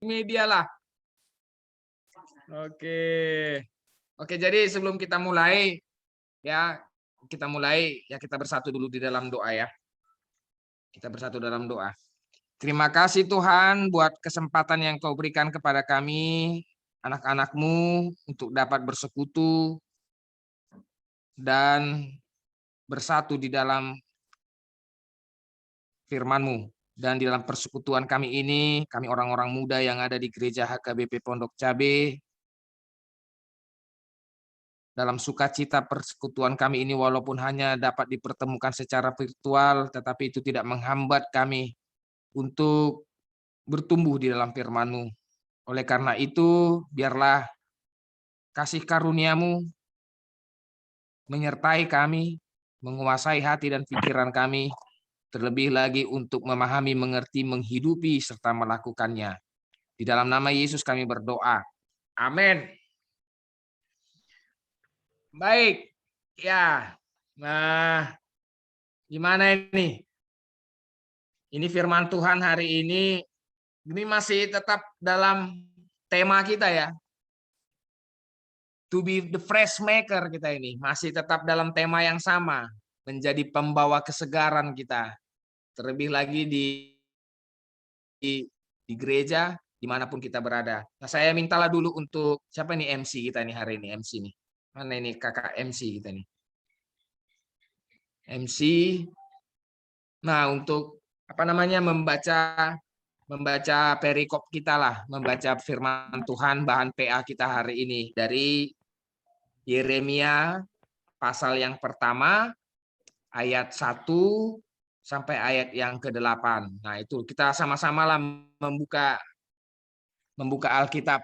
media lah. Oke. Oke, jadi sebelum kita mulai ya, kita bersatu dulu di dalam doa ya. Kita bersatu dalam doa. Terima kasih Tuhan buat kesempatan yang Kau berikan kepada kami, anak-anak-Mu, untuk dapat bersekutu dan bersatu di dalam firman-Mu. Dan di dalam persekutuan kami ini, kami orang-orang muda yang ada di Gereja HKBP Pondok Cabe, dalam sukacita persekutuan kami ini, walaupun hanya dapat dipertemukan secara virtual, tetapi itu tidak menghambat kami untuk bertumbuh di dalam firman-Mu. Oleh karena itu, biarlah kasih karunia-Mu menyertai kami, menguasai hati dan pikiran kami, terlebih lagi untuk memahami, mengerti, menghidupi, serta melakukannya. Di dalam nama Yesus kami berdoa. Amin. Baik. Ya. Nah, gimana ini? Ini firman Tuhan hari ini masih tetap dalam tema kita ya. To be the fresh maker kita ini. Masih tetap dalam tema yang sama. Menjadi pembawa kesegaran kita. Terlebih lagi di gereja, dimanapun kita berada. Nah, saya mintalah dulu untuk, siapa nih MC kita nih hari ini? MC nih. Mana ini kakak MC kita nih? MC. Nah, untuk membaca perikop kita lah, membaca firman Tuhan, bahan PA kita hari ini dari Yeremia pasal yang pertama ayat 1 sampai ayat yang ke-8. Nah, itu kita sama-sama lah membuka Alkitab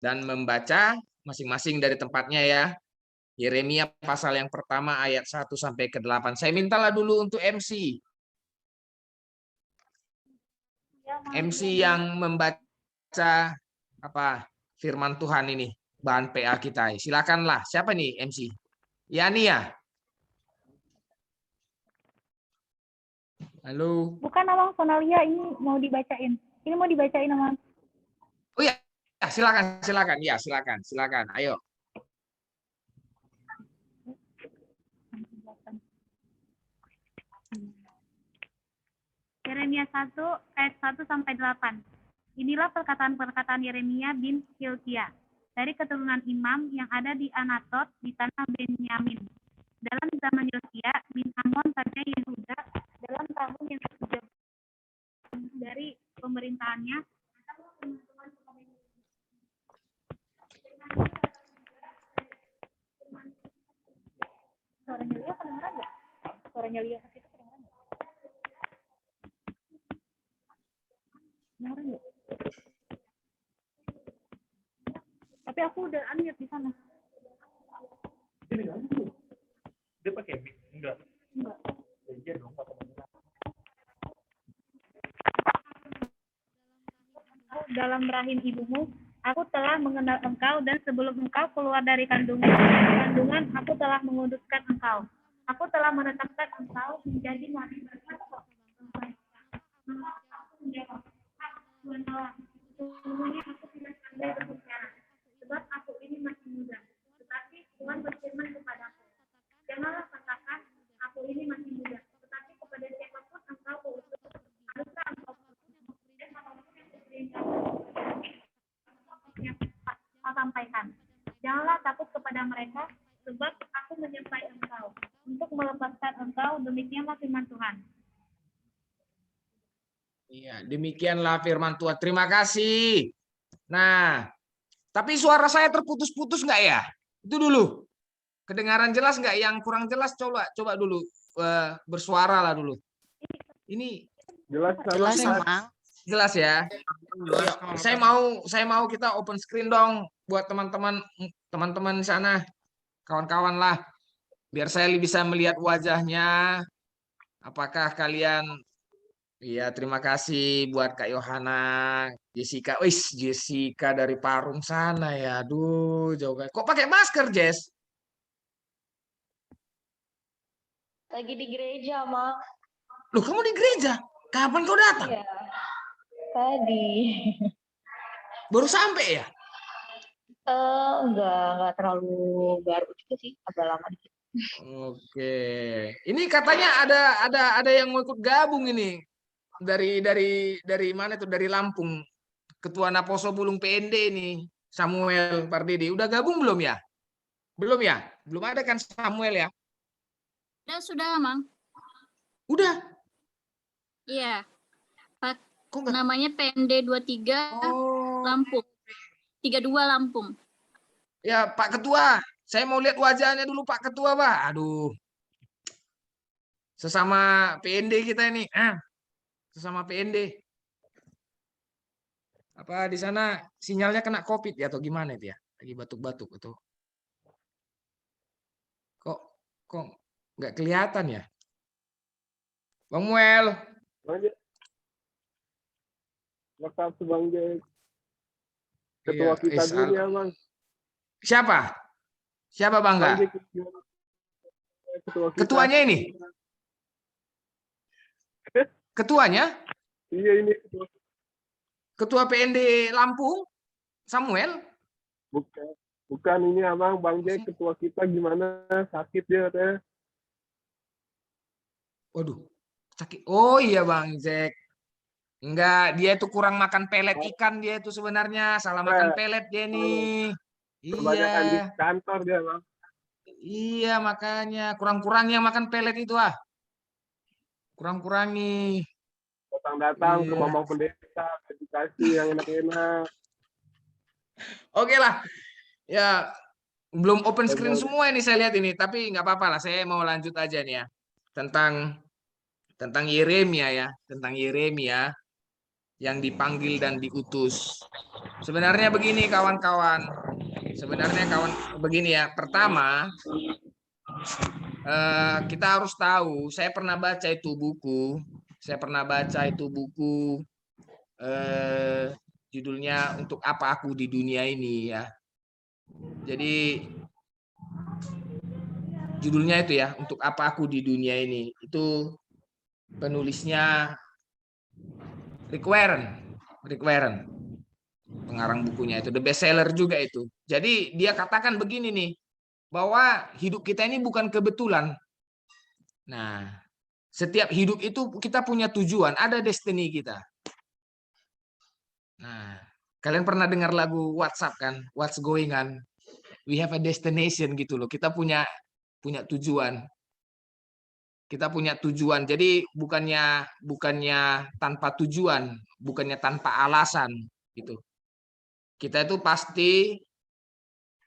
dan membaca masing-masing dari tempatnya ya. Yeremia pasal yang pertama ayat 1 sampai ke-8. Saya mintalah dulu untuk MC. MC yang membaca firman Tuhan ini, bahan PA kita. Silakanlah. Siapa nih MC? Yani ya? Halo. Bukan Amang, Sonalia ini mau dibacain. Ini mau dibacain Amang. Oh ya, silakan. Ya, silakan. Ayo. Yeremia 1 ayat 1 sampai 8. Inilah perkataan-perkataan Yeremia bin Hilkia dari keturunan imam yang ada di Anatot di tanah Benyamin. Dalam zaman Yosia bin Amon raja Yehuda, dalam tahun yang ke-7 dari pemerintahannya, suaranya Lia kedengeran nggak? Suaranya Lia itu kedengeran nggak? Kedengeran nggak? Tapi aku udah unmute di sana. Dia pakai mic? Enggak. Iya dong, dalam rahim ibumu, aku telah mengenal engkau, dan sebelum engkau keluar dari kandungan, aku telah menguduskan engkau. Aku telah menetapkan engkau menjadi nabi berkat. Sesungguhnya aku tidak pandai berbicara, sebab aku ini masih muda. Tetapi Tuhan berfirman kepadaku, janganlah katakan, aku ini masih muda. Tetapi kepada siapapun engkau kuutus, haruslah engkau sampaikan. Janganlah takut kepada mereka, sebab aku menyertai engkau untuk melepaskan engkau. Demikianlah firman Tuhan. Iya, demikianlah firman Tuhan. Terima kasih. Nah, tapi suara saya terputus-putus nggak ya? Itu dulu. Kedengaran jelas nggak? Yang kurang jelas coba dulu bersuara lah dulu. Ini jelas Mang. Jelas ya. Saya mau kita open screen dong buat teman-teman di sana, kawan-kawan lah, biar saya bisa melihat wajahnya. Apakah kalian? Iya, terima kasih buat Kak Yohana, Jessica. Jessica dari Parung sana ya. Aduh, jauh banget. Kok pakai masker, Jess? Lagi di gereja, Mak. Loh, kamu di gereja? Kapan kau datang? Iya. Tadi. Baru sampai ya? Enggak terlalu baru juga sih, agak lama dikit. Oke. Ini katanya ada yang mau ikut gabung ini. Dari mana tuh? Dari Lampung. Ketua Naposo Bulung PND ini, Samuel Pardede. Udah gabung belum ya? Belum ya? Belum ada kan Samuel ya? Sudah, Mang. Udah. Iya. Kok nggak? Namanya PND 23 Oh. Lampung. 32 Lampung. Ya, Pak Ketua. Saya mau lihat wajahnya dulu Pak Ketua, Pak. Aduh. Sesama PND kita ini. Sesama PND. Apa di sana sinyalnya kena COVID ya atau gimana itu ya? Lagi batuk-batuk atau kok nggak kelihatan ya? Bang Muel. Makasih Bang Jack. Ketua Iya, kita dunia, Bang. Siapa? Siapa Bangga? Bang Jack, ketua kita. Ketuanya ini? Ketuanya? Iya, ini ketua. Ketua PND Lampung? Samuel? Bukan ini Abang, Bang Jack, ketua kita gimana? Sakit dia katanya. Waduh, sakit. Oh iya Bang Jack. Enggak, dia itu kurang makan pelet ikan dia itu sebenarnya. Salah makan pelet dia nih. Kebanyakan di Iya. kantor dia, Bang. Iya, makanya kurang-kurangnya makan pelet itu ah. Kurang-kurangi. Datang-datang ke Iya. Mamang Pendeta, edukasi yang enak-enak. Oke lah. Ya, belum open screen Oke. semua ini saya lihat ini, tapi nggak apa-apa lah. Saya mau lanjut aja nih ya. Tentang Yeremia ya, tentang Yeremia yang dipanggil dan diutus. Sebenarnya begini kawan-kawan. Begini ya. Pertama, kita harus tahu, saya pernah baca itu buku. Judulnya Untuk Apa Aku di Dunia Ini ya. Jadi judulnya itu ya, Untuk Apa Aku di Dunia Ini. Itu penulisnya Rick Warren. Pengarang bukunya itu, the bestseller juga itu. Jadi dia katakan begini nih, bahwa hidup kita ini bukan kebetulan. Nah, setiap hidup itu kita punya tujuan, ada destiny kita. Nah, kalian pernah dengar lagu WhatsApp kan? What's going on? We have a destination gitu loh. Kita punya tujuan. Kita punya tujuan. Jadi bukannya tanpa tujuan, bukannya tanpa alasan gitu. Kita itu pasti,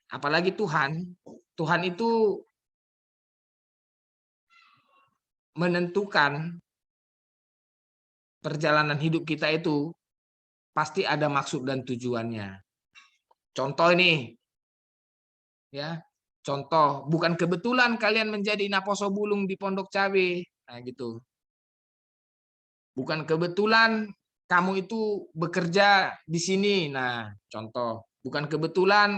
apalagi Tuhan itu menentukan perjalanan hidup kita itu pasti ada maksud dan tujuannya. Contoh ini, ya, contoh bukan kebetulan kalian menjadi Naposo Bulung di Pondok Cabe, nah gitu. Bukan kebetulan kamu itu bekerja di sini, nah contoh. Bukan kebetulan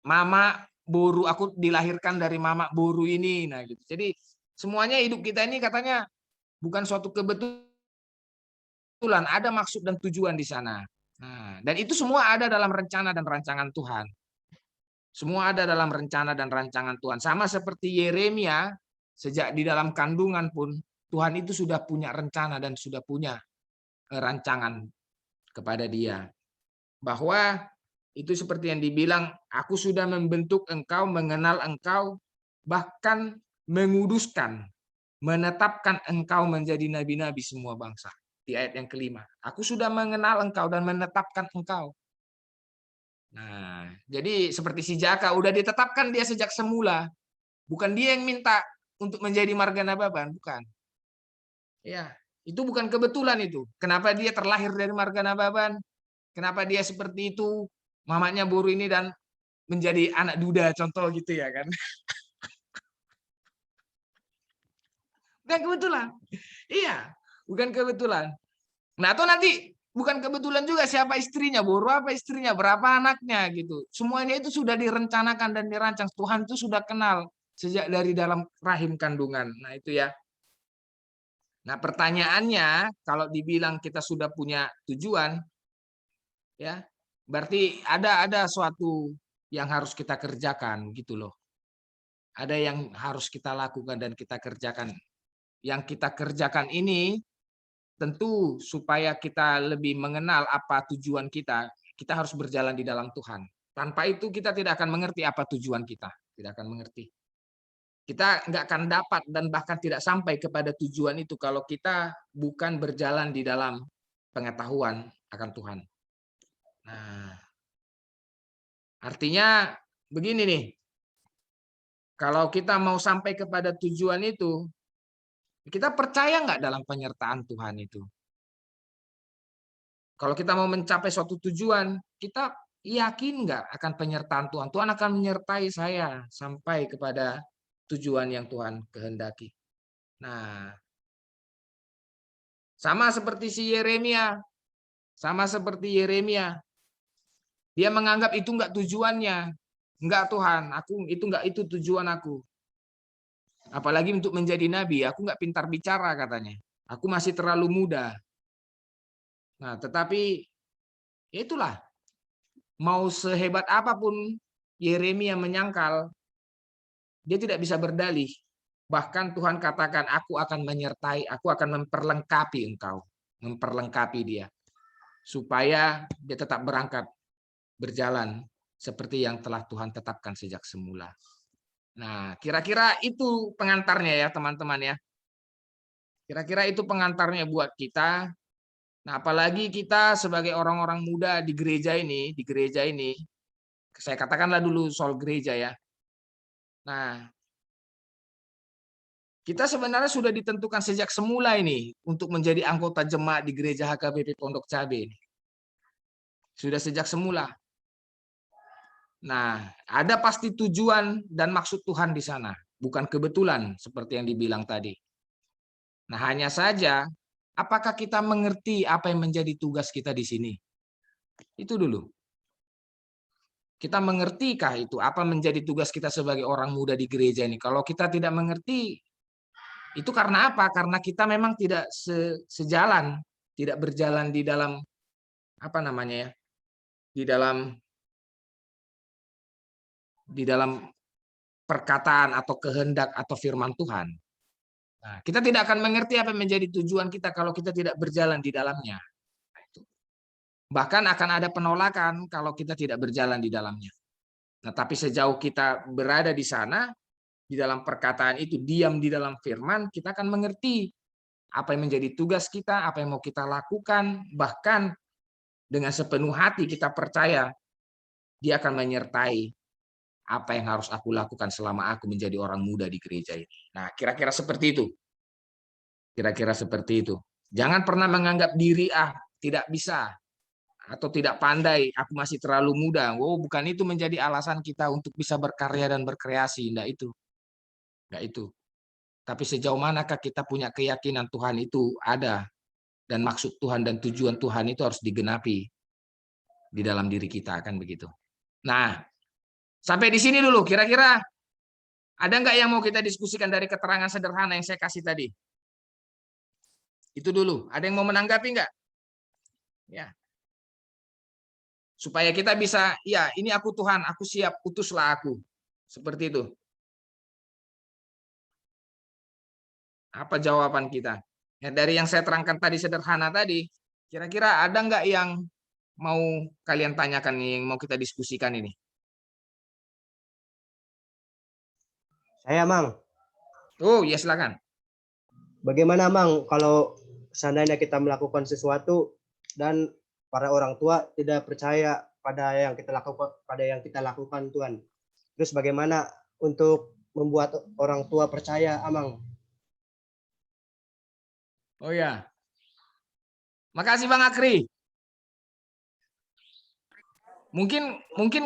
mama boru aku dilahirkan dari mama boru ini, nah gitu. Jadi semuanya hidup kita ini katanya bukan suatu kebetulan, ada maksud dan tujuan di sana. Nah, dan itu semua ada dalam rencana dan rancangan Tuhan. Semua ada dalam rencana dan rancangan Tuhan. Sama seperti Yeremia, sejak di dalam kandungan pun Tuhan itu sudah punya rencana dan sudah punya rancangan kepada dia. Bahwa itu seperti yang dibilang, aku sudah membentuk engkau, mengenal engkau, bahkan menguduskan, menetapkan engkau menjadi nabi-nabi semua bangsa. Di ayat yang kelima, aku sudah mengenal engkau dan menetapkan engkau. Nah, jadi seperti si Jaka, udah ditetapkan dia sejak semula. Bukan dia yang minta untuk menjadi marga Nababan, bukan. Ya, itu bukan kebetulan itu. Kenapa dia terlahir dari marga Nababan? Kenapa dia seperti itu? Mamanya boru ini dan menjadi anak duda, contoh gitu ya kan. Bukan kebetulan. Iya, bukan kebetulan. Nah, atau nanti bukan kebetulan juga siapa istrinya, boru apa istrinya, berapa anaknya gitu. Semuanya itu sudah direncanakan dan dirancang. Tuhan itu sudah kenal sejak dari dalam rahim kandungan. Nah, itu ya. Nah, pertanyaannya kalau dibilang kita sudah punya tujuan, ya, Berarti ada suatu yang harus kita kerjakan gitu loh. Ada yang harus kita lakukan dan kita kerjakan. Yang kita kerjakan ini tentu supaya kita lebih mengenal apa tujuan kita harus berjalan di dalam Tuhan. Tanpa itu kita tidak akan mengerti apa tujuan kita. Tidak akan mengerti. Kita nggak akan dapat dan bahkan tidak sampai kepada tujuan itu kalau kita bukan berjalan di dalam pengetahuan akan Tuhan. Nah, artinya begini nih, kalau kita mau sampai kepada tujuan itu, kita percaya nggak dalam penyertaan Tuhan itu? Kalau kita mau mencapai suatu tujuan, kita yakin nggak akan penyertaan Tuhan? Tuhan akan menyertai saya sampai kepada tujuan yang Tuhan kehendaki. Nah, sama seperti si Yeremia. Sama seperti Yeremia. Dia menganggap itu enggak tujuannya. Enggak Tuhan, itu tujuan aku. Apalagi untuk menjadi nabi, aku enggak pintar bicara katanya. Aku masih terlalu muda. Nah, tetapi itulah. Mau sehebat apapun Yeremia menyangkal, dia tidak bisa berdalih. Bahkan Tuhan katakan, aku akan menyertai, aku akan memperlengkapi engkau. Memperlengkapi dia. Supaya dia tetap berangkat, berjalan seperti yang telah Tuhan tetapkan sejak semula. Nah, kira-kira itu pengantarnya ya teman-teman ya. Kira-kira itu pengantarnya buat kita. Nah, apalagi kita sebagai orang-orang muda di gereja ini, saya katakanlah dulu soal gereja ya. Nah, kita sebenarnya sudah ditentukan sejak semula ini untuk menjadi anggota jemaat di gereja HKBP Pondok Cabe ini. Sudah sejak semula. Nah, ada pasti tujuan dan maksud Tuhan di sana, bukan kebetulan seperti yang dibilang tadi. Nah, hanya saja apakah kita mengerti apa yang menjadi tugas kita di sini? Itu dulu. Kita mengertikah itu apa menjadi tugas kita sebagai orang muda di gereja ini? Kalau kita tidak mengerti, itu karena apa? Karena kita memang tidak sejalan, tidak berjalan di dalam apa namanya ya? Di dalam perkataan atau kehendak atau firman Tuhan. Nah, kita tidak akan mengerti apa yang menjadi tujuan kita kalau kita tidak berjalan di dalamnya. Bahkan akan ada penolakan kalau kita tidak berjalan di dalamnya. Nah, tapi sejauh kita berada di sana, di dalam perkataan itu, diam di dalam firman, kita akan mengerti apa yang menjadi tugas kita, apa yang mau kita lakukan, bahkan dengan sepenuh hati kita percaya dia akan menyertai apa yang harus aku lakukan selama aku menjadi orang muda di gereja ini. Nah, kira-kira seperti itu. Kira-kira seperti itu. Jangan pernah menganggap diri, tidak bisa, atau tidak pandai, aku masih terlalu muda. Oh, bukan itu menjadi alasan kita untuk bisa berkarya dan berkreasi. Enggak itu. Enggak itu. Tapi sejauh manakah kita punya keyakinan Tuhan itu ada, dan maksud Tuhan dan tujuan Tuhan itu harus digenapi di dalam diri kita, kan begitu. Nah, sampai di sini dulu. Kira-kira ada nggak yang mau kita diskusikan dari keterangan sederhana yang saya kasih tadi? Itu dulu. Ada yang mau menanggapi nggak? Ya. Supaya kita bisa, ya ini aku Tuhan, aku siap, utuslah aku. Seperti itu. Apa jawaban kita? Ya, dari yang saya terangkan tadi sederhana tadi, kira-kira ada nggak yang mau kalian tanyakan nih, yang mau kita diskusikan ini? Saya, Mang. Oh, ya silakan. Bagaimana, Mang, kalau seandainya kita melakukan sesuatu dan para orang tua tidak percaya pada yang kita lakukan, Tuhan. Terus bagaimana untuk membuat orang tua percaya, Amang? Oh ya. Makasih Bang Akri. Mungkin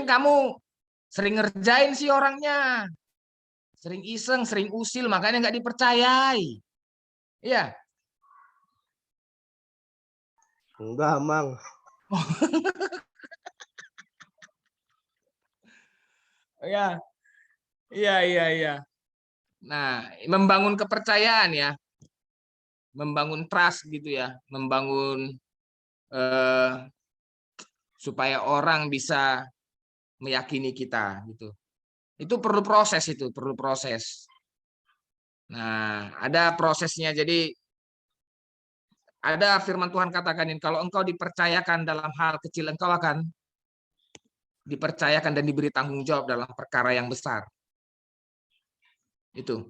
kamu sering ngerjain sih orangnya. Sering iseng, sering usil, makanya nggak dipercayai. Iya. Enggak, Mang. Ya. Iya. Nah, membangun kepercayaan ya. Membangun trust gitu ya. Membangun supaya orang bisa meyakini kita gitu. Itu perlu proses, itu perlu proses. Nah, ada prosesnya. Jadi ada firman Tuhan katakan, kalau engkau dipercayakan dalam hal kecil, engkau akan dipercayakan dan diberi tanggung jawab dalam perkara yang besar. Itu.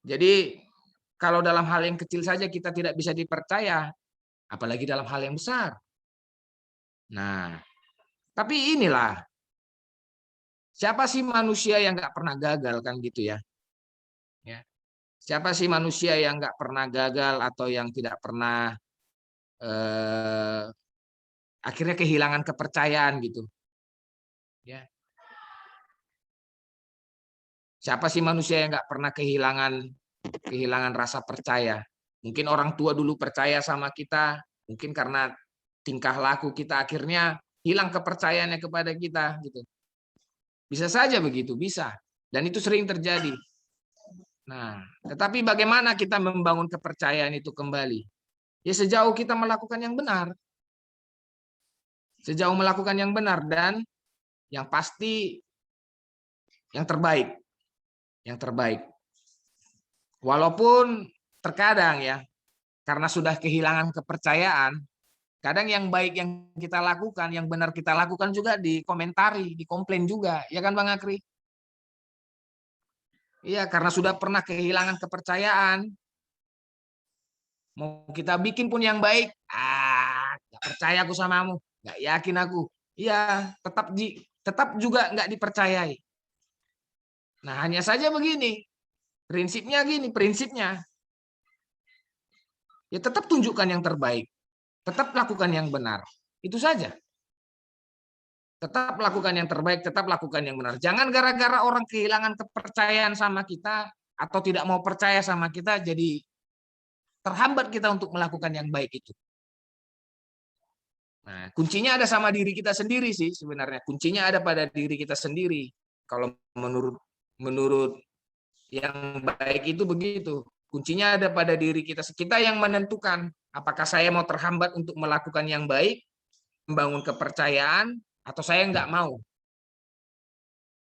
Jadi kalau dalam hal yang kecil saja kita tidak bisa dipercaya, apalagi dalam hal yang besar. Nah, tapi inilah, siapa sih manusia yang nggak pernah gagal kan gitu ya? Ya. Siapa sih manusia yang nggak pernah gagal atau yang tidak pernah akhirnya kehilangan kepercayaan gitu? Ya. Siapa sih manusia yang nggak pernah kehilangan rasa percaya? Mungkin orang tua dulu percaya sama kita, mungkin karena tingkah laku kita akhirnya hilang kepercayaannya kepada kita gitu. Bisa saja begitu, bisa. Dan itu sering terjadi. Nah, tetapi bagaimana kita membangun kepercayaan itu kembali? Ya sejauh kita melakukan yang benar. Sejauh melakukan yang benar dan yang pasti yang terbaik. Yang terbaik. Walaupun terkadang ya, karena sudah kehilangan kepercayaan, kadang yang baik yang kita lakukan, yang benar kita lakukan juga dikomentari, dikomplain juga. Ya kan Bang Akri? Iya, karena sudah pernah kehilangan kepercayaan. Mau kita bikin pun yang baik, nggak percaya aku samamu, nggak yakin aku. Iya, tetap juga nggak dipercayai. Nah, hanya saja begini, prinsipnya gini, prinsipnya. Ya tetap tunjukkan yang terbaik, tetap lakukan yang benar, itu saja. Tetap lakukan yang terbaik, tetap lakukan yang benar. Jangan gara-gara orang kehilangan kepercayaan sama kita atau tidak mau percaya sama kita, jadi terhambat kita untuk melakukan yang baik itu. Nah, kuncinya ada sama diri kita sendiri sih sebenarnya. Kuncinya ada pada diri kita sendiri. Kalau menurut yang baik itu begitu. Kuncinya ada pada diri kita. Kita yang menentukan apakah saya mau terhambat untuk melakukan yang baik, membangun kepercayaan, atau saya nggak mau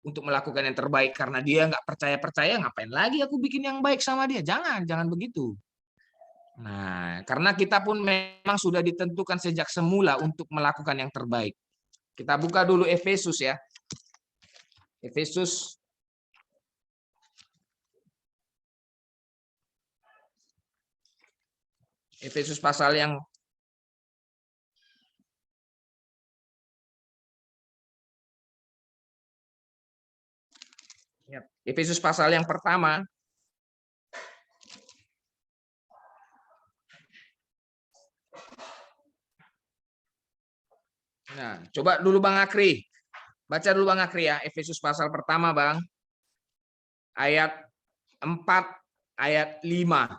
untuk melakukan yang terbaik karena dia nggak percaya, ngapain lagi aku bikin yang baik sama dia? Jangan begitu. Nah, karena kita pun memang sudah ditentukan sejak semula untuk melakukan yang terbaik. Kita buka dulu Efesus ya. Efesus pasal yang Efesus pasal yang pertama. Nah, coba dulu Bang Akri. Baca dulu Bang Akri ya, Efesus pasal pertama Bang. Ayat 4, ayat 5.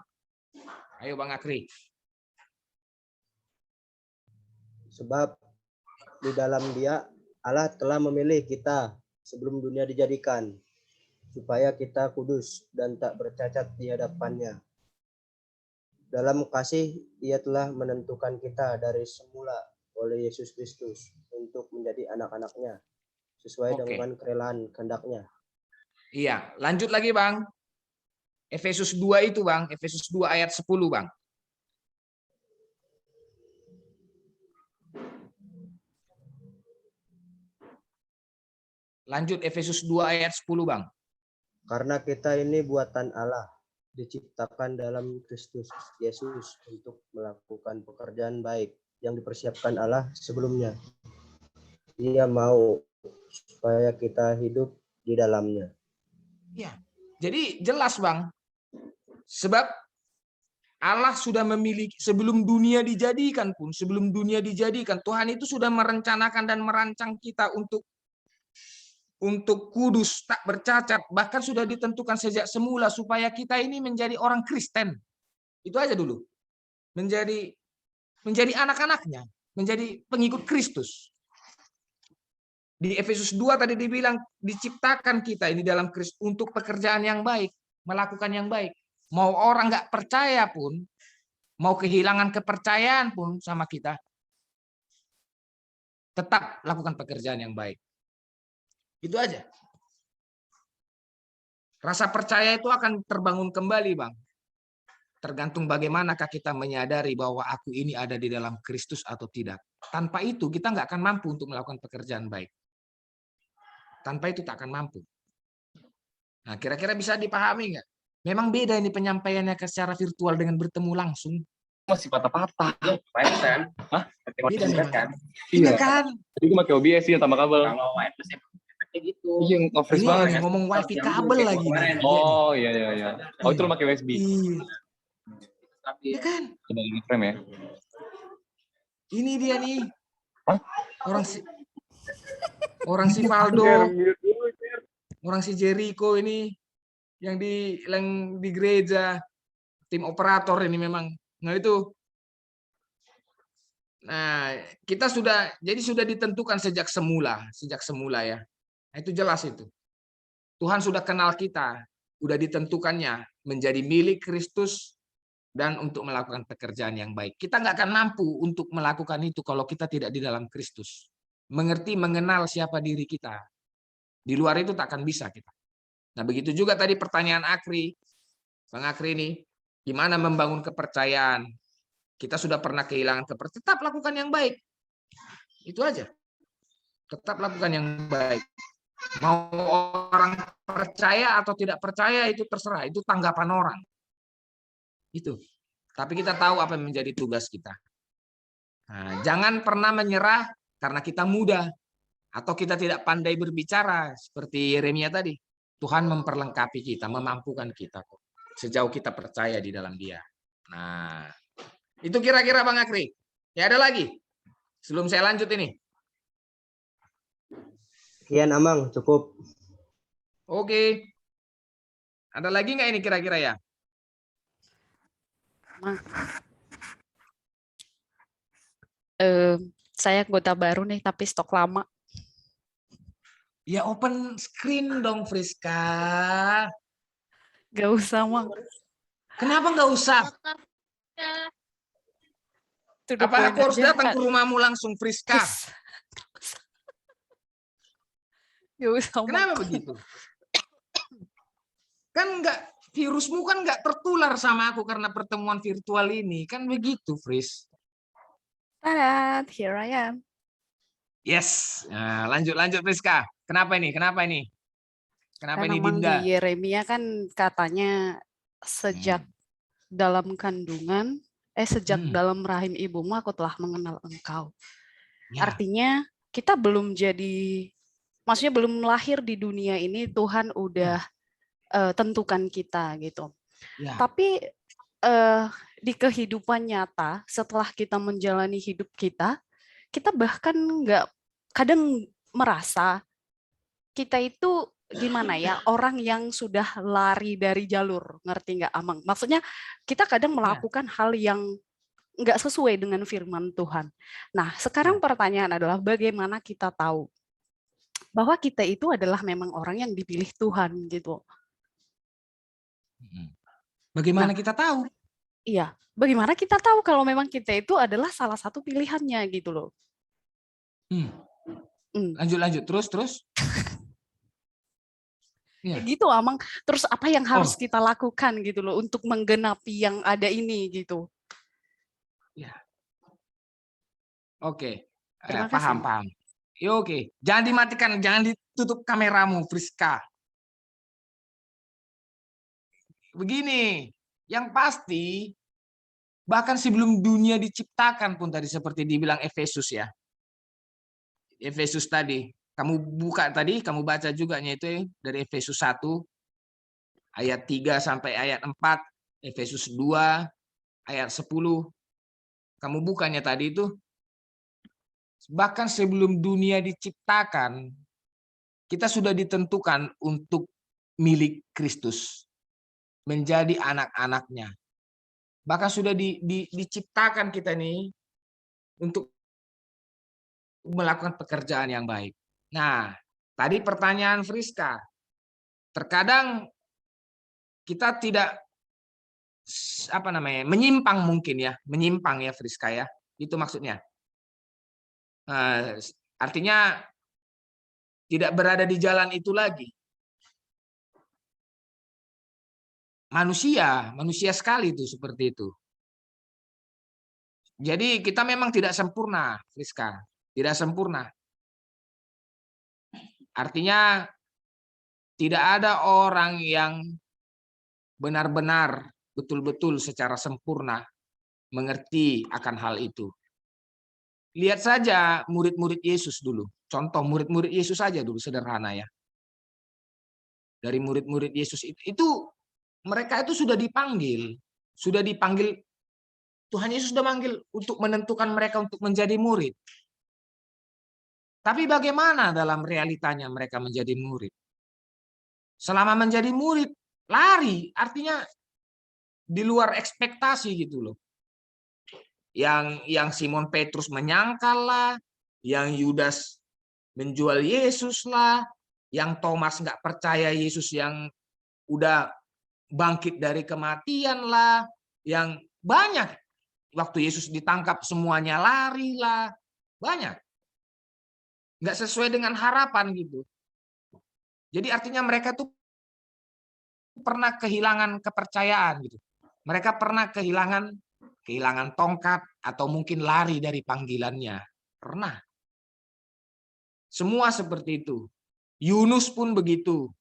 Ayo Bang Akri. Sebab di dalam Dia Allah telah memilih kita sebelum dunia dijadikan, supaya kita kudus dan tak bercacat di hadapan-Nya. Dalam kasih Ia telah menentukan kita dari semula oleh Yesus Kristus untuk menjadi anak-anak-Nya sesuai dengan kerelaan kehendak-Nya. Iya, lanjut lagi Bang. Efesus 2 itu Bang, Efesus 2 ayat 10 Bang. Lanjut Efesus 2 ayat 10 Bang. Karena kita ini buatan Allah, diciptakan dalam Kristus Yesus untuk melakukan pekerjaan baik yang dipersiapkan Allah sebelumnya. Dia mau supaya kita hidup di dalamnya. Ya, jadi jelas Bang. Sebab Allah sudah memiliki sebelum dunia dijadikan pun, Tuhan itu sudah merencanakan dan merancang kita untuk kudus, tak bercacat, bahkan sudah ditentukan sejak semula supaya kita ini menjadi orang Kristen. Itu aja dulu. Menjadi anak-anaknya, menjadi pengikut Kristus. Di Efesus 2 tadi dibilang diciptakan kita ini dalam Kristus untuk pekerjaan yang baik, melakukan yang baik. Mau orang nggak percaya pun, mau kehilangan kepercayaan pun sama kita, tetap lakukan pekerjaan yang baik. Itu aja. Rasa percaya itu akan terbangun kembali, Bang. Tergantung bagaimanakah kita menyadari bahwa aku ini ada di dalam Kristus atau tidak. Tanpa itu kita nggak akan mampu untuk melakukan pekerjaan baik. Tanpa itu tak akan mampu. Nah, kira-kira bisa dipahami nggak? Memang beda ini penyampaiannya secara virtual dengan bertemu langsung. Masih patah-patah. Kan? Hah? Beda memang. kan? Iya kan? Jadi gue pakai OBS sih tambah kabel. Kalau wireless ya kayak gitu. Iya, nge-freeze Ini banget. lagi ngomong wifi kabel lagi. Oh, iya. Oh, itu lu pakai USB. Iya. Iya kan? Coba frame ya. Ini dia nih. Hah? Orang si Valdo, Mute dulu, Cer. orang si Jericho ini yang di gereja, tim operator ini memang. Nah itu. Nah, kita sudah ditentukan sejak semula ya. Nah, itu jelas itu. Tuhan sudah kenal kita, sudah ditentukannya menjadi milik Kristus dan untuk melakukan pekerjaan yang baik. Kita nggak akan mampu untuk melakukan itu kalau kita tidak di dalam Kristus. Mengerti, mengenal siapa diri kita. Di luar itu tak akan bisa kita. Nah, begitu juga tadi pertanyaan Akri. Bang Akri ini, gimana membangun kepercayaan? Kita sudah pernah kehilangan kepercayaan. Tetap lakukan yang baik. Itu aja. Tetap lakukan yang baik. Mau orang percaya atau tidak percaya itu terserah. Itu tanggapan orang. Itu. Tapi kita tahu apa yang menjadi tugas kita. Nah, jangan pernah menyerah karena kita muda atau kita tidak pandai berbicara seperti Yeremia tadi. Tuhan memperlengkapi kita, memampukan kita kok. Sejauh kita percaya di dalam Dia. Nah, itu kira-kira Bang Akri. Ya ada lagi? Sebelum saya lanjut ini. Sekian Amang, cukup. Oke. Ada lagi nggak ini kira-kira ya? Saya anggota baru nih, tapi stok lama. Ya open screen dong, Friska. Gak usah, Mang. Kenapa nggak usah? Apa aku harus datang ke rumahmu langsung, Friska? Gak usah, Mang. Kenapa begitu? Kan virusmu kan nggak tertular sama aku karena pertemuan virtual ini. Kan begitu, Fris. Tadat, here I am. Yes. Nah, lanjut Friska. Kenapa ini? Kenapa ini Dinda? Di Yeremia kan katanya sejak dalam kandungan, dalam rahim ibumu aku telah mengenal engkau. Ya. Artinya kita belum maksudnya belum lahir di dunia ini, Tuhan udah tentukan kita gitu. Ya. Tapi di kehidupan nyata, setelah kita menjalani hidup kita bahkan kadang merasa kita itu gimana ya, orang yang sudah lari dari jalur, ngerti nggak Amang? Maksudnya kita kadang melakukan hal yang nggak sesuai dengan firman Tuhan. Nah, sekarang pertanyaan adalah bagaimana kita tahu bahwa kita itu adalah memang orang yang dipilih Tuhan gitu. Bagaimana kita tahu? Iya, bagaimana kita tahu kalau memang kita itu adalah salah satu pilihannya gitu loh. Lanjut, terus. Ya. Gitu Amang, terus apa yang harus kita lakukan gitu loh untuk menggenapi yang ada ini gitu. Ya. Oke, paham. Ya, oke, jangan dimatikan, jangan ditutup kameramu, Friska. Begini, yang pasti bahkan sebelum dunia diciptakan pun tadi seperti dibilang Efesus ya. Efesus tadi, kamu buka tadi, kamu baca juga itu dari Efesus 1 ayat 3 sampai ayat 4, Efesus 2 ayat 10. Kamu bukanya tadi itu. Bahkan sebelum dunia diciptakan, kita sudah ditentukan untuk milik Kristus, menjadi anak-anaknya. Bahkan sudah diciptakan kita nih untuk melakukan pekerjaan yang baik. Nah, tadi pertanyaan Friska. Terkadang kita tidak menyimpang mungkin ya, menyimpang ya Friska ya. Itu maksudnya. Artinya tidak berada di jalan itu lagi. Manusia sekali itu seperti itu. Jadi kita memang tidak sempurna, Friska. Tidak sempurna. Artinya tidak ada orang yang benar-benar betul-betul secara sempurna mengerti akan hal itu. Lihat saja murid-murid Yesus dulu. Contoh murid-murid Yesus saja dulu, sederhana ya. Dari murid-murid Yesus itu mereka itu sudah dipanggil. Tuhan Yesus sudah manggil untuk menentukan mereka untuk menjadi murid. Tapi bagaimana dalam realitanya mereka menjadi murid? Selama menjadi murid, lari. Artinya di luar ekspektasi gitu loh. Yang Simon Petrus menyangkal lah, yang Yudas menjual Yesus lah, yang Thomas nggak percaya Yesus yang udah bangkit dari kematian lah, yang banyak. Waktu Yesus ditangkap semuanya lari lah, banyak. Nggak sesuai dengan harapan gitu. Jadi artinya mereka tuh pernah kehilangan kepercayaan gitu. Mereka pernah kehilangan tongkat atau mungkin lari dari panggilannya. Pernah. Semua seperti itu. Yunus pun begitu.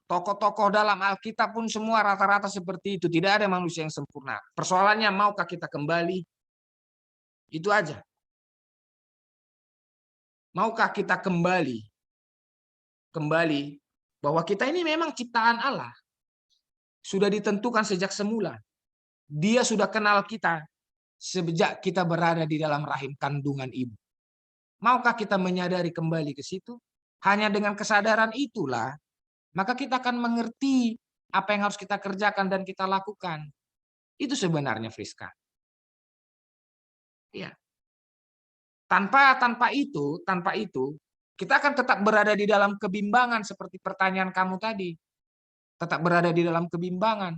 Tokoh-tokoh dalam Alkitab pun semua rata-rata seperti itu. Tidak ada manusia yang sempurna. Persoalannya maukah kita kembali? Itu aja. Maukah kita kembali bahwa kita ini memang ciptaan Allah. Sudah ditentukan sejak semula. Dia sudah kenal kita sejak kita berada di dalam rahim kandungan ibu. Maukah kita menyadari kembali ke situ? Hanya dengan kesadaran itulah, maka kita akan mengerti apa yang harus kita kerjakan dan kita lakukan. Itu sebenarnya, Friska. Ya. Tanpa itu, kita akan tetap berada di dalam kebimbangan seperti pertanyaan kamu tadi. Tetap berada di dalam kebimbangan.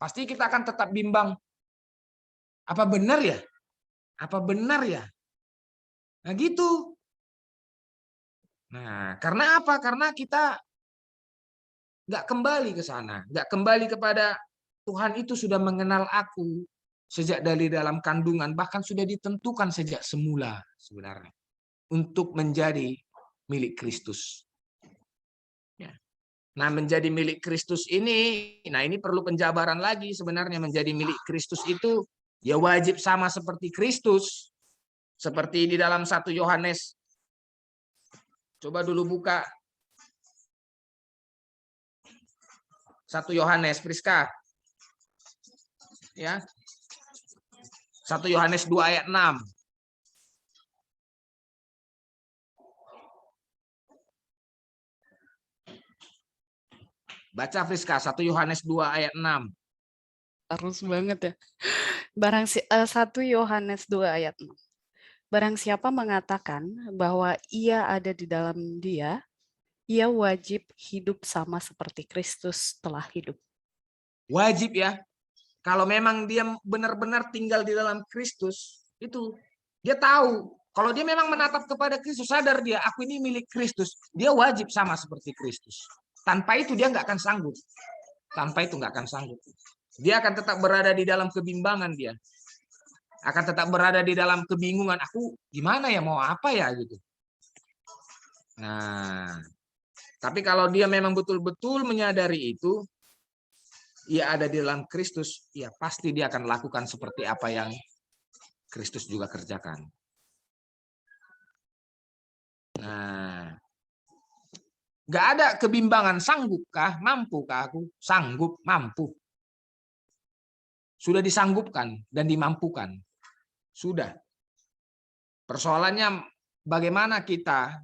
Pasti kita akan tetap bimbang. Apa benar ya? Apa benar ya? Nah gitu. Nah, karena apa? Karena kita nggak kembali ke sana. Nggak kembali kepada Tuhan itu sudah mengenal aku sejak dari dalam kandungan. Bahkan sudah ditentukan sejak semula sebenarnya. Untuk menjadi milik Kristus. Nah, menjadi milik Kristus ini, nah ini perlu penjabaran lagi sebenarnya. Menjadi milik Kristus itu ya wajib sama seperti Kristus. Seperti di dalam 1 Yohanes. Coba dulu buka 1 Yohanes, Priska. Ya. 1 Yohanes 2 ayat 6. Baca Friska, 1 Yohanes 2 ayat 6. Harus banget ya. 1 Yohanes 2 ayat 6. Barang siapa mengatakan bahwa ia ada di dalam dia, ia wajib hidup sama seperti Kristus telah hidup. Wajib ya. Kalau memang dia benar-benar tinggal di dalam Kristus, itu dia tahu. Kalau dia memang menatap kepada Kristus, sadar dia, aku ini milik Kristus. Dia wajib sama seperti Kristus. Tanpa itu dia nggak akan sanggup. Tanpa itu nggak akan sanggup. Dia akan tetap berada di dalam kebimbangan dia. Akan tetap berada di dalam kebingungan. Aku gimana ya, mau apa ya gitu. Nah, tapi kalau dia memang betul-betul menyadari itu, ia ada di dalam Kristus, ya pasti dia akan lakukan seperti apa yang Kristus juga kerjakan. Nah, nggak ada kebimbangan, sanggupkah, mampukah aku? Sanggup, mampu. Sudah disanggupkan dan dimampukan. Sudah. Persoalannya bagaimana kita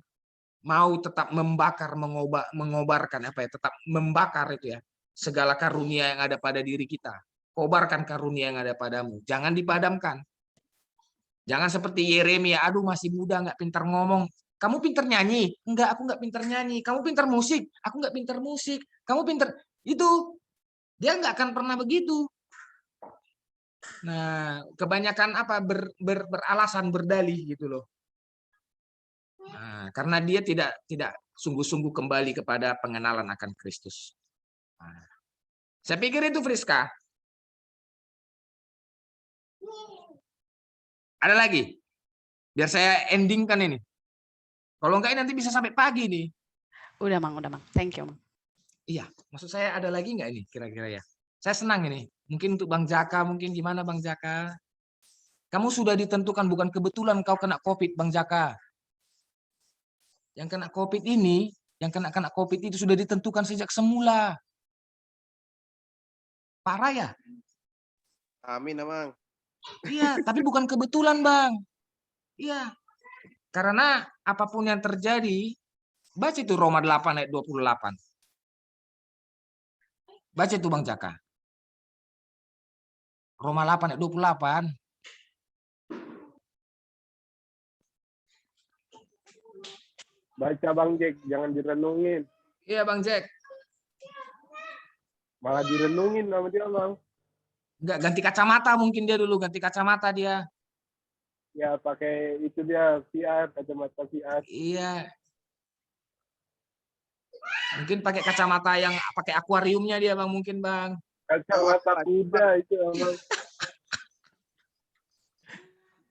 mau tetap membakar, mengobarkan apa ya, tetap membakar itu ya, segala karunia yang ada pada diri kita. Kobarkan karunia yang ada padamu. Jangan dipadamkan. Jangan seperti Yeremia, aduh masih muda, nggak pintar ngomong. Kamu pintar nyanyi? Enggak, aku nggak pintar nyanyi. Kamu pintar musik? Aku nggak pintar musik. Kamu pintar itu. Dia nggak akan pernah begitu. Nah, kebanyakan apa beralasan, berdalih gitu loh. Nah, karena dia tidak sungguh-sungguh kembali kepada pengenalan akan Kristus. Nah, saya pikir itu Friska. Ada lagi? Biar saya endingkan ini. Kalau enggak ini nanti bisa sampai pagi nih. Udah Mang, udah Mang. Thank you Mang. Iya, maksud saya ada lagi nggak ini kira-kira ya? Saya senang ini. Mungkin untuk Bang Jaka, mungkin gimana Bang Jaka? Kamu sudah ditentukan, bukan kebetulan kau kena COVID, Bang Jaka. Yang kena COVID ini, yang kena COVID itu sudah ditentukan sejak semula. Parah ya? Amin, Amang. Iya, tapi bukan kebetulan, Bang. Iya. Karena apapun yang terjadi, baca itu Roma 8 ayat 28. Baca itu Bang Jaka. Roma 8 ayat 28. Baca Bang Jack, jangan direnungin. Iya Bang Jack. Malah direnungin sama dia Bang. Enggak, ganti kacamata mungkin dia dulu, ganti kacamata dia. Ya pakai itu dia VR, kacamata VR. Iya. Mungkin pakai kacamata yang pakai akuariumnya dia Bang, mungkin Bang. Kacamata kuda itu Bang.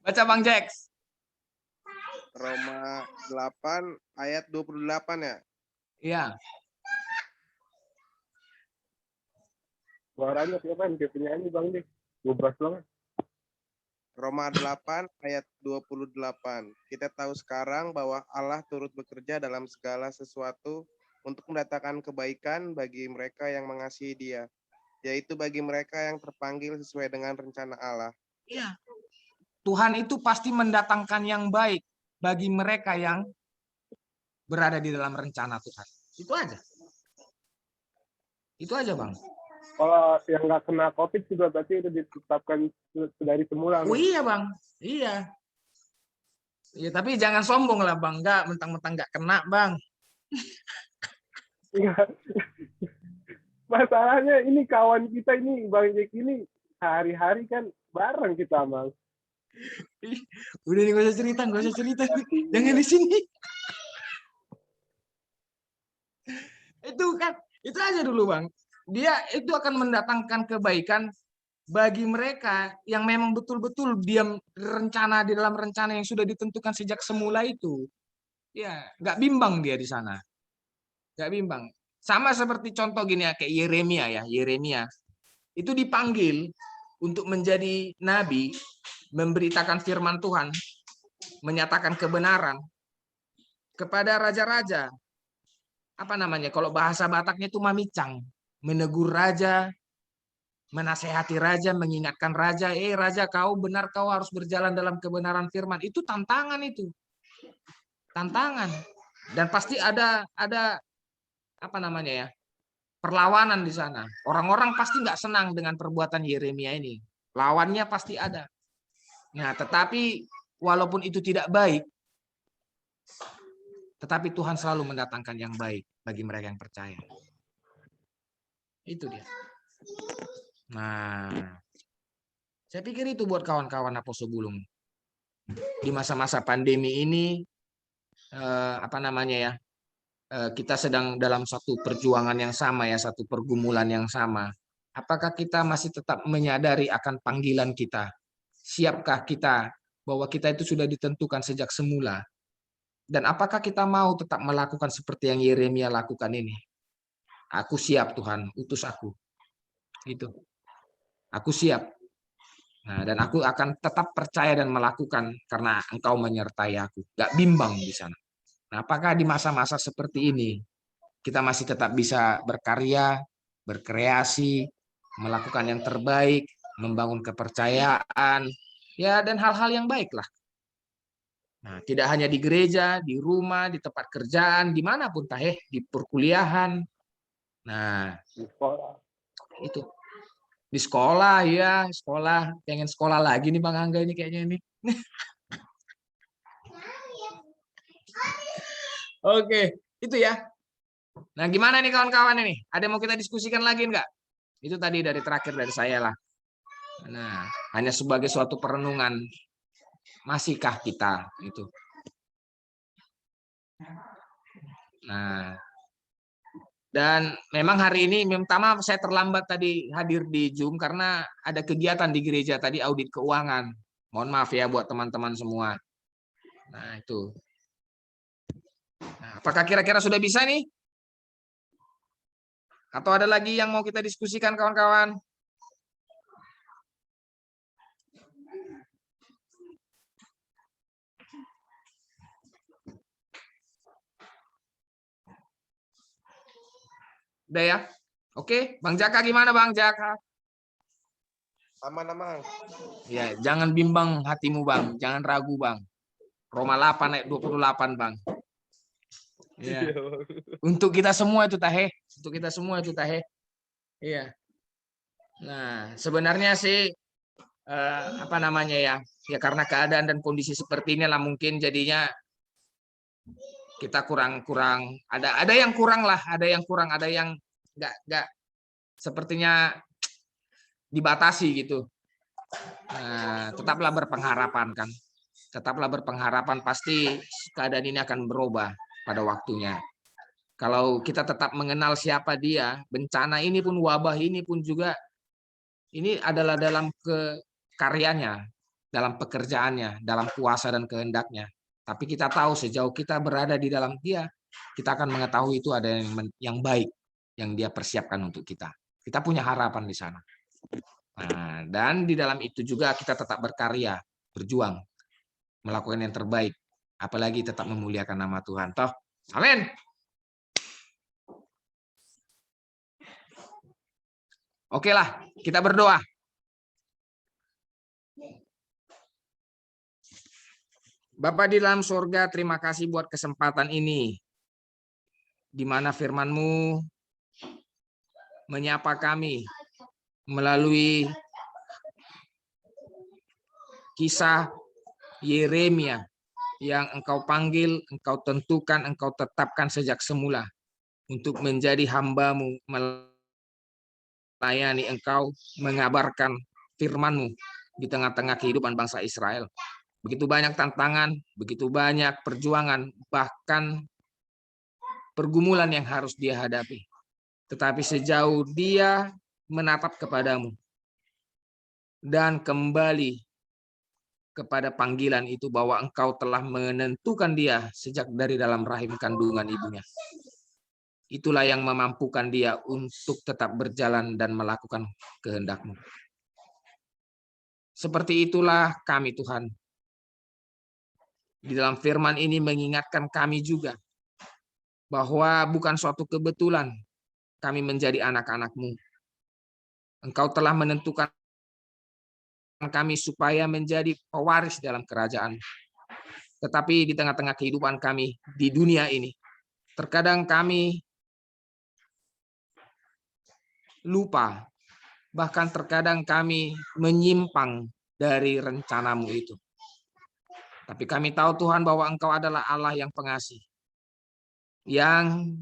Baca Bang Jack. Roma 8 ayat 28 ya? Iya. Suaranya siapa yang kayak penyanyi Bang Jack? Gubras banget. Roma 8 ayat 28. Kita tahu sekarang bahwa Allah turut bekerja dalam segala sesuatu untuk mendatangkan kebaikan bagi mereka yang mengasihi Dia, yaitu bagi mereka yang terpanggil sesuai dengan rencana Allah. Iya. Tuhan itu pasti mendatangkan yang baik bagi mereka yang berada di dalam rencana Tuhan. Itu aja. Itu aja, Bang. Kalau yang nggak kena COVID juga berarti itu ditetapkan dari semula. Oh iya, Bang. Iya. Iya, tapi jangan sombong lah, Bang. Nggak, mentang-mentang nggak kena, Bang. Masalahnya ini kawan kita ini, Bang Jack ini, hari-hari kan bareng kita, Bang. Udah nih, gak usah cerita. Jangan di sini. Itu kan, itu aja dulu Bang. Dia itu akan mendatangkan kebaikan bagi mereka yang memang betul-betul diam rencana di dalam rencana yang sudah ditentukan sejak semula itu. Ya, nggak bimbang dia di sana. Nggak bimbang. Sama seperti contoh gini ya, kayak Yeremia ya. Yeremia itu dipanggil untuk menjadi nabi, memberitakan firman Tuhan, menyatakan kebenaran kepada raja-raja. Apa namanya? Kalau bahasa Bataknya itu mamicang, menegur raja, menasehati raja, mengingatkan raja, raja kau benar, kau harus berjalan dalam kebenaran firman. Itu tantangan itu. Tantangan. Dan pasti ada apa namanya ya? Perlawanan di sana. Orang-orang pasti nggak senang dengan perbuatan Yeremia ini. Lawannya pasti ada. Nah, tetapi walaupun itu tidak baik, tetapi Tuhan selalu mendatangkan yang baik bagi mereka yang percaya. Itu dia. Nah, saya pikir itu buat kawan-kawan Apostle Bulung. Di masa-masa pandemi ini, apa namanya ya, kita sedang dalam satu perjuangan yang sama ya, satu pergumulan yang sama. Apakah kita masih tetap menyadari akan panggilan kita? Siapkah kita bahwa kita itu sudah ditentukan sejak semula? Dan apakah kita mau tetap melakukan seperti yang Yeremia lakukan ini? Aku siap Tuhan, utus aku. Gitu. Aku siap. Nah, dan aku akan tetap percaya dan melakukan karena Engkau menyertai aku. Gak bimbang di sana. Nah, apakah di masa-masa seperti ini kita masih tetap bisa berkarya, berkreasi, melakukan yang terbaik, membangun kepercayaan, ya dan hal-hal yang baik lah. Nah, tidak hanya di gereja, di rumah, di tempat kerjaan, dimanapun di perkuliahan. Nah, itu di sekolah ya, sekolah, pengen sekolah lagi nih Bang Angga ini kayaknya ini. Oke, itu ya. Nah, gimana nih kawan-kawan ini? Ada yang mau kita diskusikan lagi enggak? Itu tadi dari terakhir dari saya lah. Nah, hanya sebagai suatu perenungan. Masihkah kita itu Nah, dan memang hari ini minta maaf saya terlambat tadi hadir di Zoom karena ada kegiatan di gereja tadi, audit keuangan. Mohon maaf ya buat teman-teman semua. Nah, itu. Nah, apakah kira-kira sudah bisa nih? Atau ada lagi yang mau kita diskusikan kawan-kawan? Udah ya? Oke, Bang Jaka gimana Bang Jaka? Aman-aman. Ya, jangan bimbang hatimu Bang, jangan ragu Bang. Roma 8 ayat 28 Bang. Ya. Untuk kita semua itu tahe, untuk kita semua itu tahe. Iya. Nah, sebenarnya sih apa namanya ya? Ya karena keadaan dan kondisi seperti inilah mungkin jadinya kita kurang ada yang kurang lah, ada yang nggak sepertinya dibatasi gitu. Nah, tetaplah berpengharapan kan. Tetaplah berpengharapan, pasti keadaan ini akan berubah pada waktunya. Kalau kita tetap mengenal siapa dia, bencana ini pun, wabah ini pun juga, ini adalah dalam karyanya, dalam pekerjaannya, dalam kuasa dan kehendaknya. Tapi kita tahu sejauh kita berada di dalam dia, kita akan mengetahui itu ada yang baik, yang dia persiapkan untuk kita. Kita punya harapan di sana. Nah, dan di dalam itu juga kita tetap berkarya, berjuang, melakukan yang terbaik, apalagi tetap memuliakan nama Tuhan. Toh, amin. Oke lah, kita berdoa. Bapa di dalam surga, terima kasih buat kesempatan ini, di mana firman-Mu menyapa kami melalui kisah Yeremia yang Engkau panggil, Engkau tentukan, Engkau tetapkan sejak semula untuk menjadi hamba-Mu, melayani Engkau, mengabarkan firman-Mu di tengah-tengah kehidupan bangsa Israel. Begitu banyak tantangan, begitu banyak perjuangan, bahkan pergumulan yang harus dia hadapi. Tetapi sejauh dia menatap kepadamu dan kembali kepada panggilan itu bahwa Engkau telah menentukan dia sejak dari dalam rahim kandungan ibunya. Itulah yang memampukan dia untuk tetap berjalan dan melakukan kehendak-Mu. Seperti itulah kami Tuhan. Di dalam firman ini mengingatkan kami juga bahwa bukan suatu kebetulan kami menjadi anak-anak-Mu. Engkau telah menentukan kami supaya menjadi pewaris dalam kerajaan. Tetapi di tengah-tengah kehidupan kami di dunia ini, terkadang kami lupa, bahkan terkadang kami menyimpang dari rencana-Mu itu. Tapi kami tahu Tuhan bahwa Engkau adalah Allah yang pengasih, yang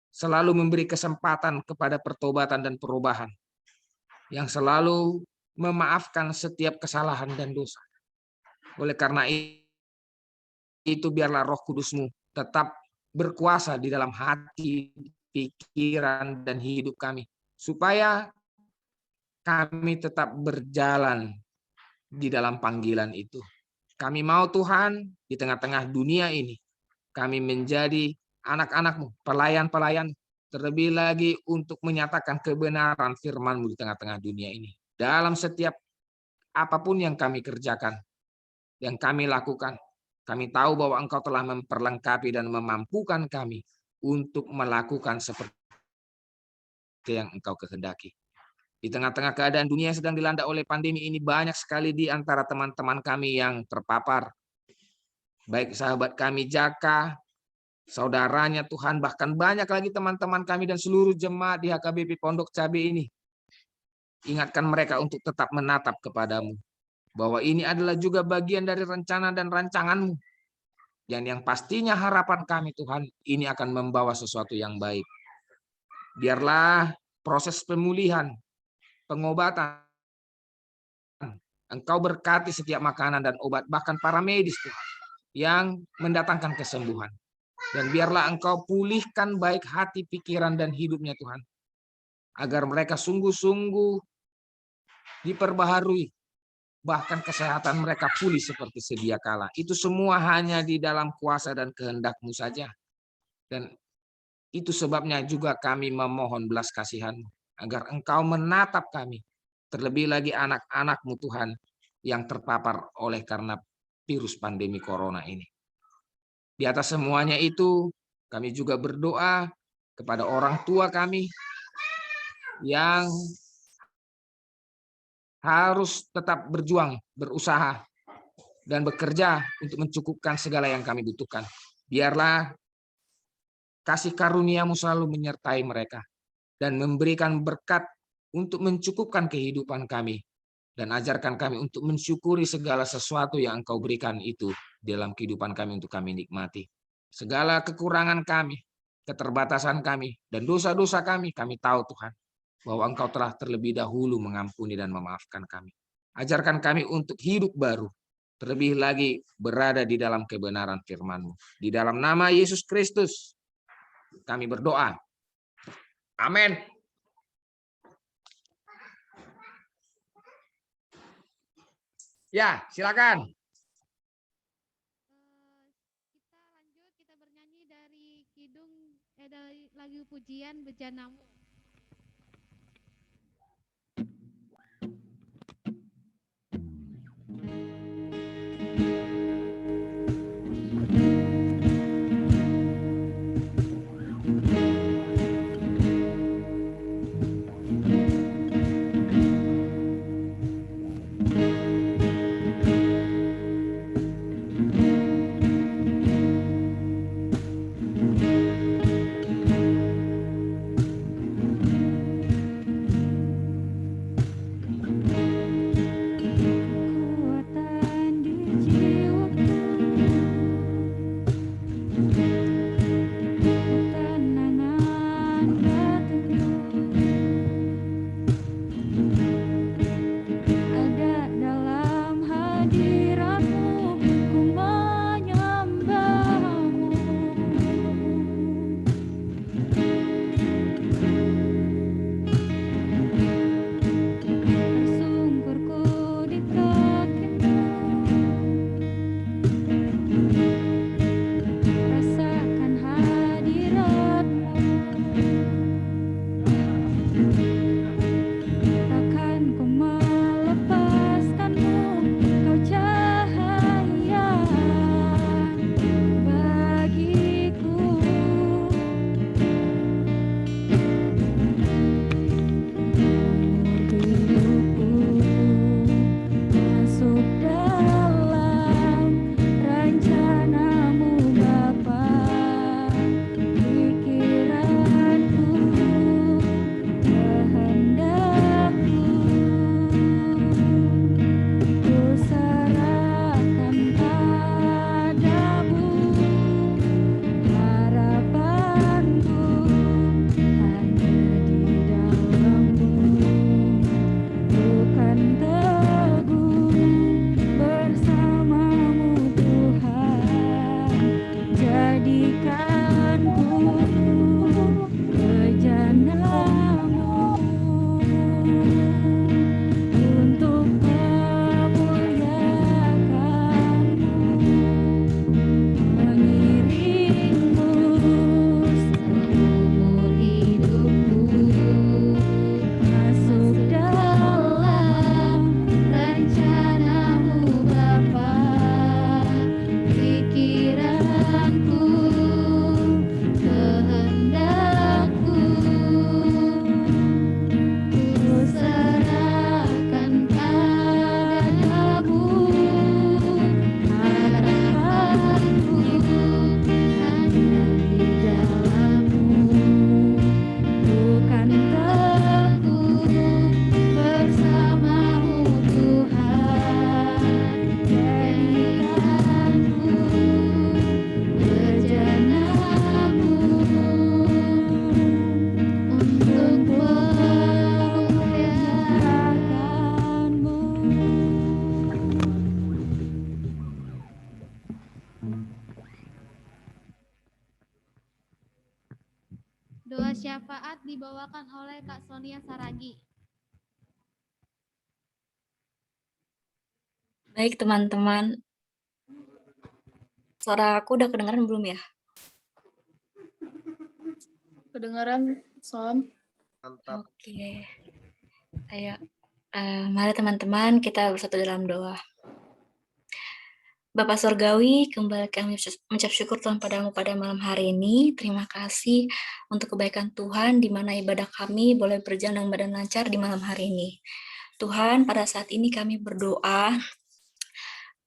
selalu memberi kesempatan kepada pertobatan dan perubahan, yang selalu memaafkan setiap kesalahan dan dosa. Oleh karena itu biarlah Roh Kudus-Mu tetap berkuasa di dalam hati, pikiran, dan hidup kami, supaya kami tetap berjalan di dalam panggilan itu. Kami mau Tuhan di tengah-tengah dunia ini, kami menjadi anak-anak-Mu, pelayan-pelayan, terlebih lagi untuk menyatakan kebenaran firman-Mu di tengah-tengah dunia ini. Dalam setiap apapun yang kami kerjakan, yang kami lakukan, kami tahu bahwa Engkau telah memperlengkapi dan memampukan kami untuk melakukan seperti yang Engkau kehendaki. Di tengah-tengah keadaan dunia yang sedang dilanda oleh pandemi ini, banyak sekali di antara teman-teman kami yang terpapar. Baik sahabat kami Jaka, saudaranya Tuhan, bahkan banyak lagi teman-teman kami dan seluruh jemaat di HKBP Pondok Cabe ini. Ingatkan mereka untuk tetap menatap kepadamu. Bahwa ini adalah juga bagian dari rencana dan rancangan-Mu. Dan yang pastinya harapan kami Tuhan, ini akan membawa sesuatu yang baik. Biarlah proses pemulihan, pengobatan, Engkau berkati setiap makanan dan obat, bahkan para medis Tuhan, yang mendatangkan kesembuhan. Dan biarlah Engkau pulihkan baik hati, pikiran, dan hidupnya Tuhan. Agar mereka sungguh-sungguh diperbaharui. Bahkan kesehatan mereka pulih seperti sedia kala. Itu semua hanya di dalam kuasa dan kehendak-Mu saja. Dan itu sebabnya juga kami memohon belas kasihan-Mu. Agar Engkau menatap kami. Terlebih lagi anak-anak-Mu Tuhan yang terpapar oleh karena virus pandemi corona ini. Di atas semuanya itu, kami juga berdoa kepada orang tua kami yang harus tetap berjuang, berusaha, dan bekerja untuk mencukupkan segala yang kami butuhkan. Biarlah kasih karunia-Mu selalu menyertai mereka dan memberikan berkat untuk mencukupkan kehidupan kami. Dan ajarkan kami untuk mensyukuri segala sesuatu yang Engkau berikan itu dalam kehidupan kami untuk kami nikmati. Segala kekurangan kami, keterbatasan kami, dan dosa-dosa kami tahu Tuhan, bahwa Engkau telah terlebih dahulu mengampuni dan memaafkan kami. Ajarkan kami untuk hidup baru, terlebih lagi berada di dalam kebenaran firman-Mu. Di dalam nama Yesus Kristus, kami berdoa. Amin. Ya, silakan. Kita lanjut, kita bernyanyi dari dari lagu pujian Bejanamu. Rasa Doa syafaat dibawakan oleh Kak Sonia Saragi. Baik teman-teman, suara aku udah kedengaran belum ya? Kedengaran, Son? Mantap. Oke, ayo. Mari teman-teman kita bersatu dalam doa. Bapak Surgawi, kembali kami mengucap syukur Tuhan padamu pada malam hari ini. Terima kasih untuk kebaikan Tuhan, di mana ibadah kami boleh berjalan dengan badan lancar di malam hari ini. Tuhan, pada saat ini kami berdoa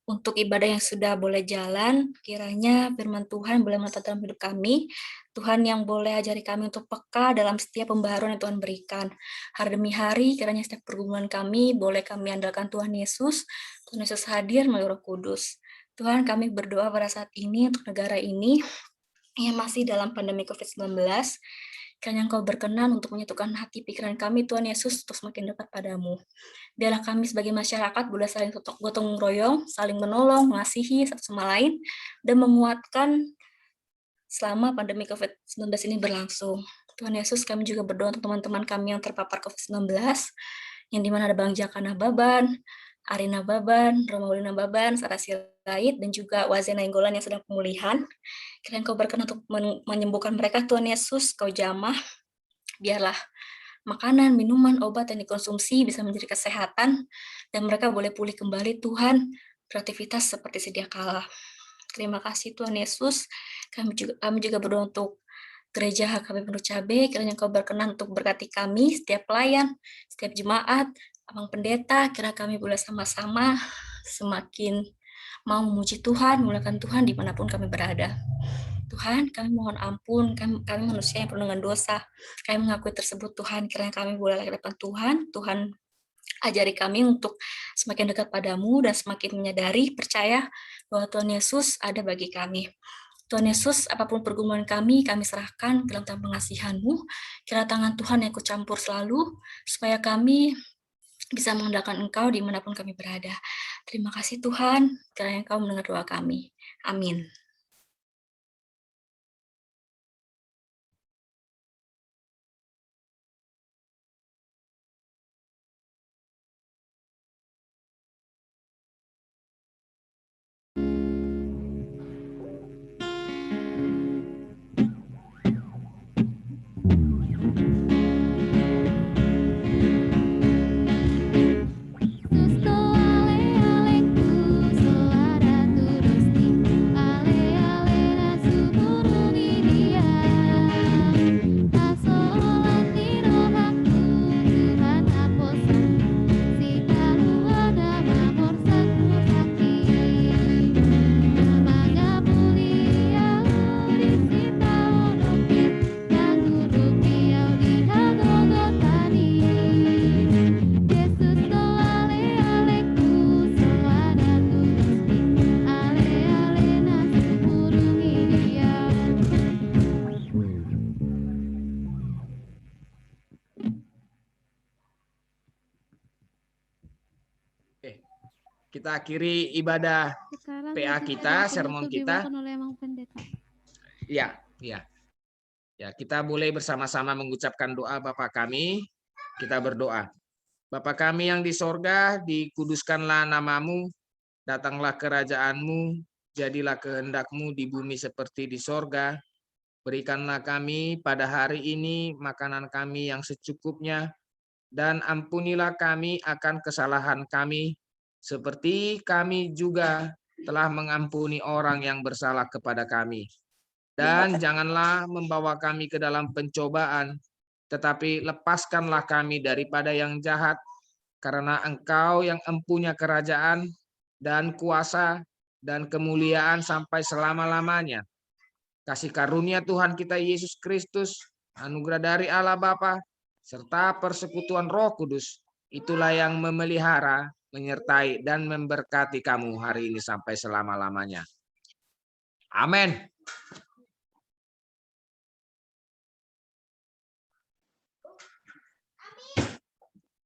untuk ibadah yang sudah boleh jalan, kiranya firman Tuhan boleh menetap dalam hidup kami. Tuhan yang boleh ajari kami untuk peka dalam setiap pembaharuan yang Tuhan berikan. Hari demi hari, kiranya setiap pergumulan kami, boleh kami andalkan Tuhan Yesus. Tuhan Yesus hadir melalui Roh Kudus. Tuhan, kami berdoa pada saat ini untuk negara ini yang masih dalam pandemi COVID-19. Kiranya Engkau berkenan untuk menyatukan hati pikiran kami, Tuhan Yesus, untuk semakin dekat padamu. Biarlah kami sebagai masyarakat boleh saling gotong royong, saling menolong, mengasihi satu sama lain, dan menguatkan selama pandemi COVID-19 ini berlangsung. Tuhan Yesus, kami juga berdoa untuk teman-teman kami yang terpapar COVID-19, yang dimana ada Bang Jaka Nababan, Arina Baban, Romaulina Baban, Sarah Sirait, dan juga Wazena Inggolan yang sedang pemulihan. Kiranya Engkau berkenan untuk menyembuhkan mereka, Tuhan Yesus, Kau jamah. Biarlah makanan, minuman, obat yang dikonsumsi bisa menjadi kesehatan, dan mereka boleh pulih kembali, Tuhan, beraktivitas seperti sedia kala. Terima kasih Tuhan Yesus. Kami juga berdoa untuk Gereja HKB Pondok Cabe, kiranya Engkau berkenan untuk berkati kami, setiap pelayan, setiap jemaat, Abang Pendeta, kira kami boleh sama-sama semakin mau memuji Tuhan, memuliakan Tuhan dimanapun kami berada. Tuhan, kami mohon ampun, kami manusia yang penuh dengan dosa. Kami mengakui tersebut, Tuhan, kiranya kami boleh lagi depan Tuhan. Tuhan, ajari kami untuk semakin dekat padamu dan semakin menyadari, percaya bahwa Tuhan Yesus ada bagi kami. Tuhan Yesus, apapun pergumulan kami serahkan ke dalam tangan pengasihan-Mu. Kiranya tangan Tuhan yang kucampur selalu, supaya kami bisa mengandalkan Engkau dimanapun kami berada. Terima kasih Tuhan, kiranya Engkau mendengar doa kami. Amin. Kita akhiri ibadah Sekarang PA sesi kita, doa sermon penutup kita. dibawakan oleh Abang Pendeta. Ya, kita boleh bersama-sama mengucapkan doa Bapa kami. Kita berdoa. Bapa kami yang di sorga, dikuduskanlah namamu, datanglah kerajaan-Mu, jadilah kehendak-Mu di bumi seperti di sorga. Berikanlah kami pada hari ini makanan kami yang secukupnya, dan ampunilah kami akan kesalahan kami, seperti kami juga telah mengampuni orang yang bersalah kepada kami. Dan janganlah membawa kami ke dalam pencobaan, tetapi lepaskanlah kami daripada yang jahat, karena Engkau yang empunya kerajaan dan kuasa dan kemuliaan sampai selama-lamanya. Kasih karunia Tuhan kita Yesus Kristus, anugerah dari Allah Bapa, serta persekutuan Roh Kudus, itulah yang memelihara, menyertai, dan memberkati kamu hari ini sampai selama-lamanya. Amin.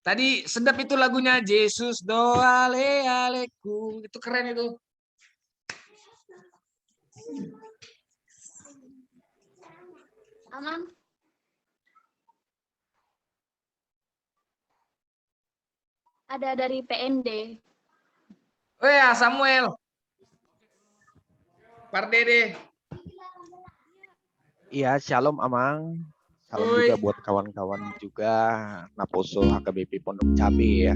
Tadi sedap itu lagunya, Yesus doa aleku, itu keren itu. Aman. Ada dari PND. Oh ya, Samuel. Pardede. Iya, shalom Amang. Salam juga buat kawan-kawan juga Naposo HKBP Pondok Cabe ya.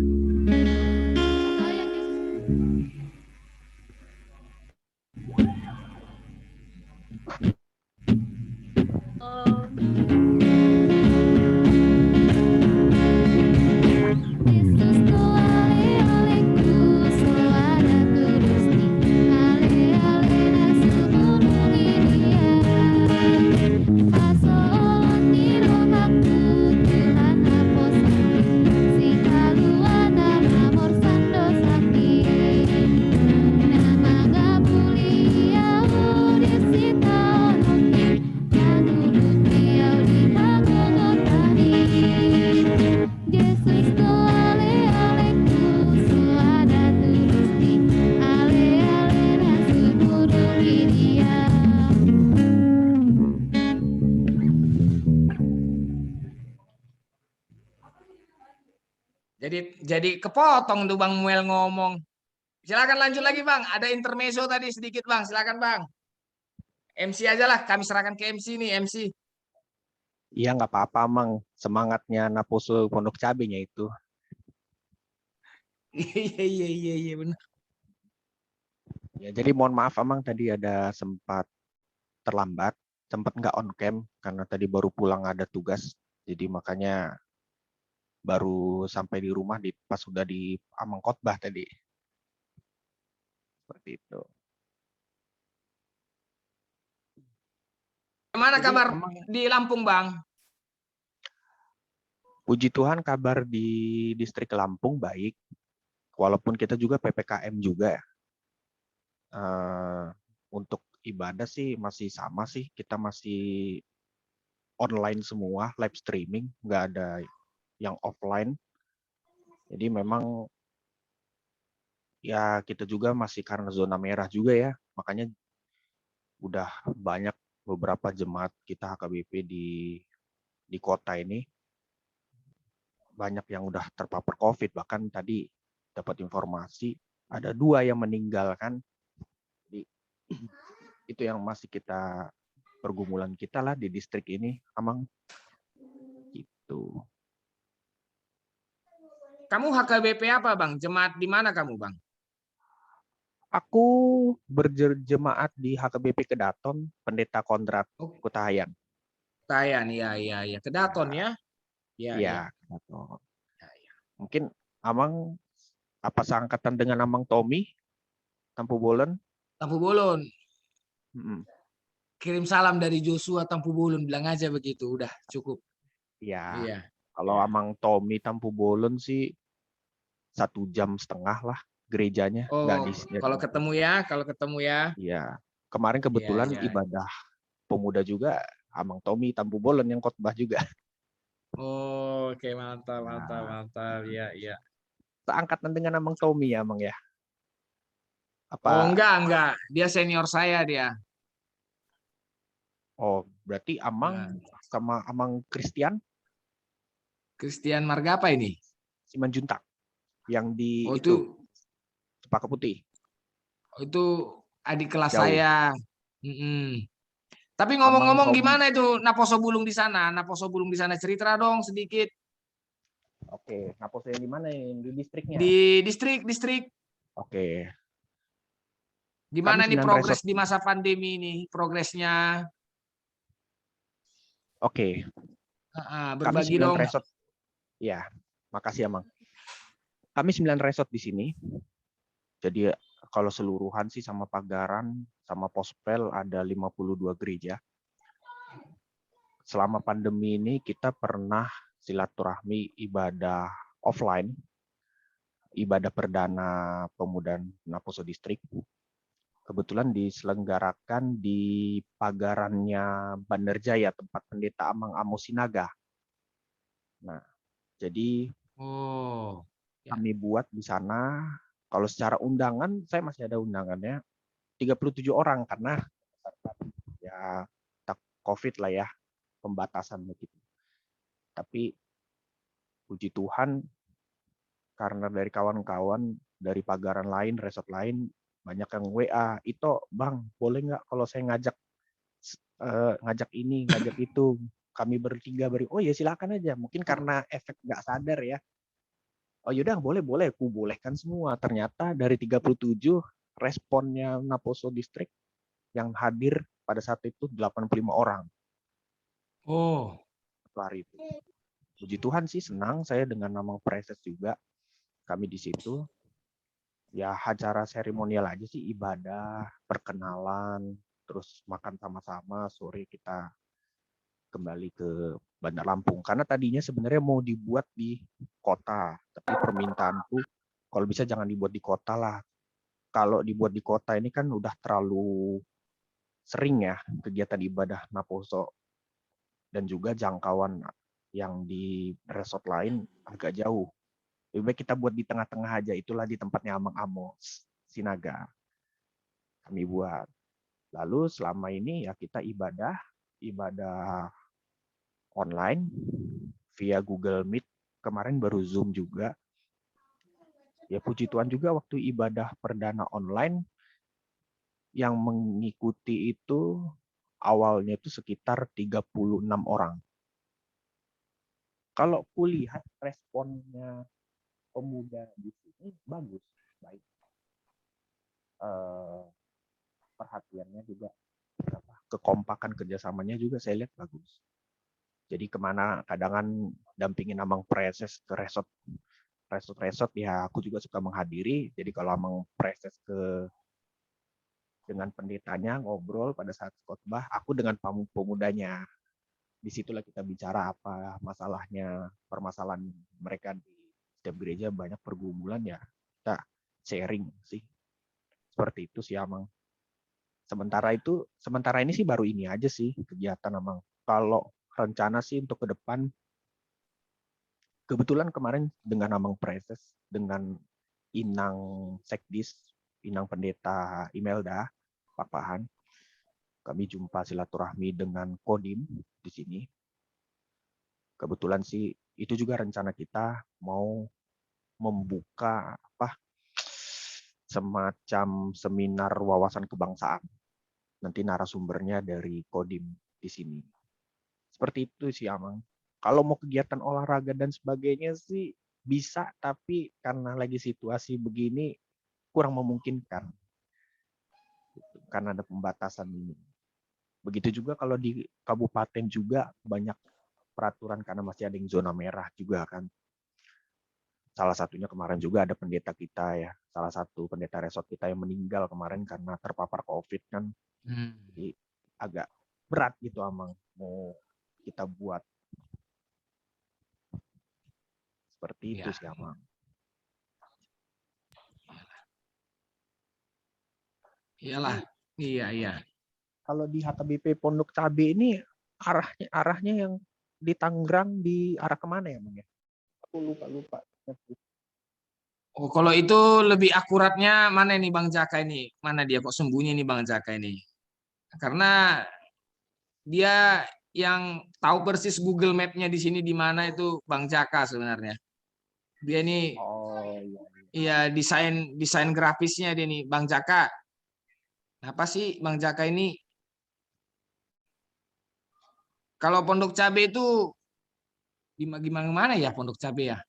Jadi kepotong tuh Bang Muel ngomong. Silakan lanjut lagi Bang. Ada intermezzo tadi sedikit Bang. Silakan Bang. MC aja lah. Kami serahkan ke MC nih MC. Iya nggak apa-apa Mang. Semangatnya Naposo Pondok Cabenya itu. Iya benar. Ya jadi mohon maaf Amang tadi ada sempat terlambat, sempat nggak on cam karena tadi baru pulang ada tugas. Jadi makanya baru sampai di rumah pas sudah di Amang khotbah tadi. Seperti itu. Gimana Jadi, kabar Amang, di Lampung Bang? puji Tuhan kabar di distrik Lampung baik. Walaupun kita juga PPKM juga. Untuk ibadah sih masih sama sih. Kita masih online semua, live streaming. Nggak ada yang offline. Jadi memang ya kita juga masih karena zona merah juga ya. Makanya udah banyak beberapa jemaat kita HKBP di kota ini banyak yang udah terpapar COVID. Bahkan tadi dapat informasi ada 2 yang meninggal kan. Jadi, itu yang masih kita pergumulan kita lah di distrik ini, Amang. Gitu. Kamu HKBP apa Bang? Jemaat di mana kamu Bang? Aku berjemaat di HKBP Kedaton, Pendeta Kondrat Kutahayan. Kutahayan, iya. Kedaton ya? Iya, Kedaton. Mungkin Amang apa seangkatan dengan Amang Tommy? Tampu Bolen? Tampu Bolon. Kirim salam dari Joshua Tampu Bolon, bilang aja begitu, udah cukup. Iya. Kalau Amang Tommy Tampu Bolen sih 1,5 jam lah gerejanya. Oh, kalau ketemu ya. Iya. Kemarin kebetulan ibadah pemuda juga Amang Tommy Tampu Bolen yang khotbah juga. Oh, oke, mantap. Iya. Seangkatan dengan Amang Tommy ya, Amang ya? Oh, enggak. Dia senior saya dia. Oh, berarti Amang sama Amang Christian? Christian Marga apa ini? Simanjuntak. Yang di itu Cempaka Putih. Itu adik kelas Jauh. saya. Tapi ngomong-ngomong gimana itu Naposo Bulung di sana? Cerita dong sedikit. Oke, Naposo yang di mana ini? Di distriknya? Di distrik. Oke. Gimana nih progres di masa pandemi ini? Progresnya? Oke. Berbagi kami 9 dong. resort. Ya, makasih Amang. Kami 9 resort di sini. Jadi kalau seluruhan sih sama Pagaran, sama Pospel ada 52 gereja. Selama pandemi ini kita pernah silaturahmi ibadah offline, ibadah perdana pemuda Naposo Distrik. Kebetulan diselenggarakan di Pagarannya Bandar Jaya, tempat pendeta Amang Amos Sinaga. Nah, jadi kami buat di sana. Kalau secara undangan, saya masih ada undangannya 37 orang karena ya COVID lah ya, pembatasan begitu. Tapi puji Tuhan karena dari kawan-kawan dari pagaran lain, resort lain banyak yang WA, "Ito, Bang, boleh nggak kalau saya ngajak ini, ngajak itu, kami bertiga oh ya silakan aja." Mungkin karena efek nggak sadar ya. Oh yaudah boleh, aku bolehkan semua. Ternyata dari 37 responnya Naposo District yang hadir pada saat itu 85 orang. Oh. Hari itu. Puji Tuhan sih, senang saya dengan nama Preses juga. Kami di situ. Ya acara seremonial aja sih, ibadah, perkenalan, terus makan sama-sama, sore kita kembali ke Bandar Lampung. Karena tadinya sebenarnya mau dibuat di kota, tapi permintaanku kalau bisa jangan dibuat di kota lah. Kalau dibuat di kota ini kan udah terlalu sering ya kegiatan ibadah Naposo, dan juga jangkauan yang di resort lain agak jauh. Lebih baik kita buat di tengah-tengah aja, itulah di tempatnya Amang Amos, Sinaga. Kami buat. Lalu selama ini ya kita ibadah online via Google Meet, kemarin baru Zoom juga. Ya puji Tuhan juga waktu ibadah perdana online yang mengikuti itu awalnya itu sekitar 36 orang. Kalau kulihat responnya pemuda di sini bagus, baik. Perhatiannya juga, kekompakan kerjasamanya juga saya lihat bagus. Jadi kemana kadang dampingin Amang Preses ke resort ya aku juga suka menghadiri. Jadi kalau Amang Preses dengan pendetanya ngobrol pada saat khotbah, aku dengan pemudanya. Disitulah kita bicara apa masalahnya, permasalahan mereka di setiap gereja, banyak pergumulan ya kita sharing sih. Seperti itu sih Amang. Sementara ini sih baru ini aja sih kegiatan Amang. Kalau rencana sih untuk ke depan, kebetulan kemarin dengan Amang Preses, dengan Inang Sekdis, Inang Pendeta Imelda, Pak Pahan, kami jumpa silaturahmi dengan Kodim di sini. Kebetulan sih itu juga rencana kita mau membuka semacam seminar wawasan kebangsaan. Nanti narasumbernya dari Kodim di sini. Seperti itu sih Amang. Kalau mau kegiatan olahraga dan sebagainya sih bisa, tapi karena lagi situasi begini kurang memungkinkan. Karena ada pembatasan ini. Begitu juga kalau di kabupaten juga banyak peraturan karena masih ada yang zona merah juga kan. Salah satunya kemarin juga ada pendeta kita ya, salah satu pendeta resort kita yang meninggal kemarin karena terpapar COVID kan. Jadi agak berat gitu Amang mau kita buat. Seperti itu sih Amang. Iyalah, iya. Kalau di HKBP Pondok Cabe ini arahnya yang di Tangerang di arah kemana ya Bang ya? Aku lupa. Oh, kalau itu lebih akuratnya mana nih Bang Jaka ini? Mana dia kok sembunyi nih Bang Jaka ini? Karena dia yang tahu persis Google Map-nya di sini di mana itu Bang Jaka sebenarnya. Dia ini iya desain grafisnya dia nih Bang Jaka. Apa sih Bang Jaka ini? Kalau Pondok Cabe itu gimana ya Pondok Cabe ya?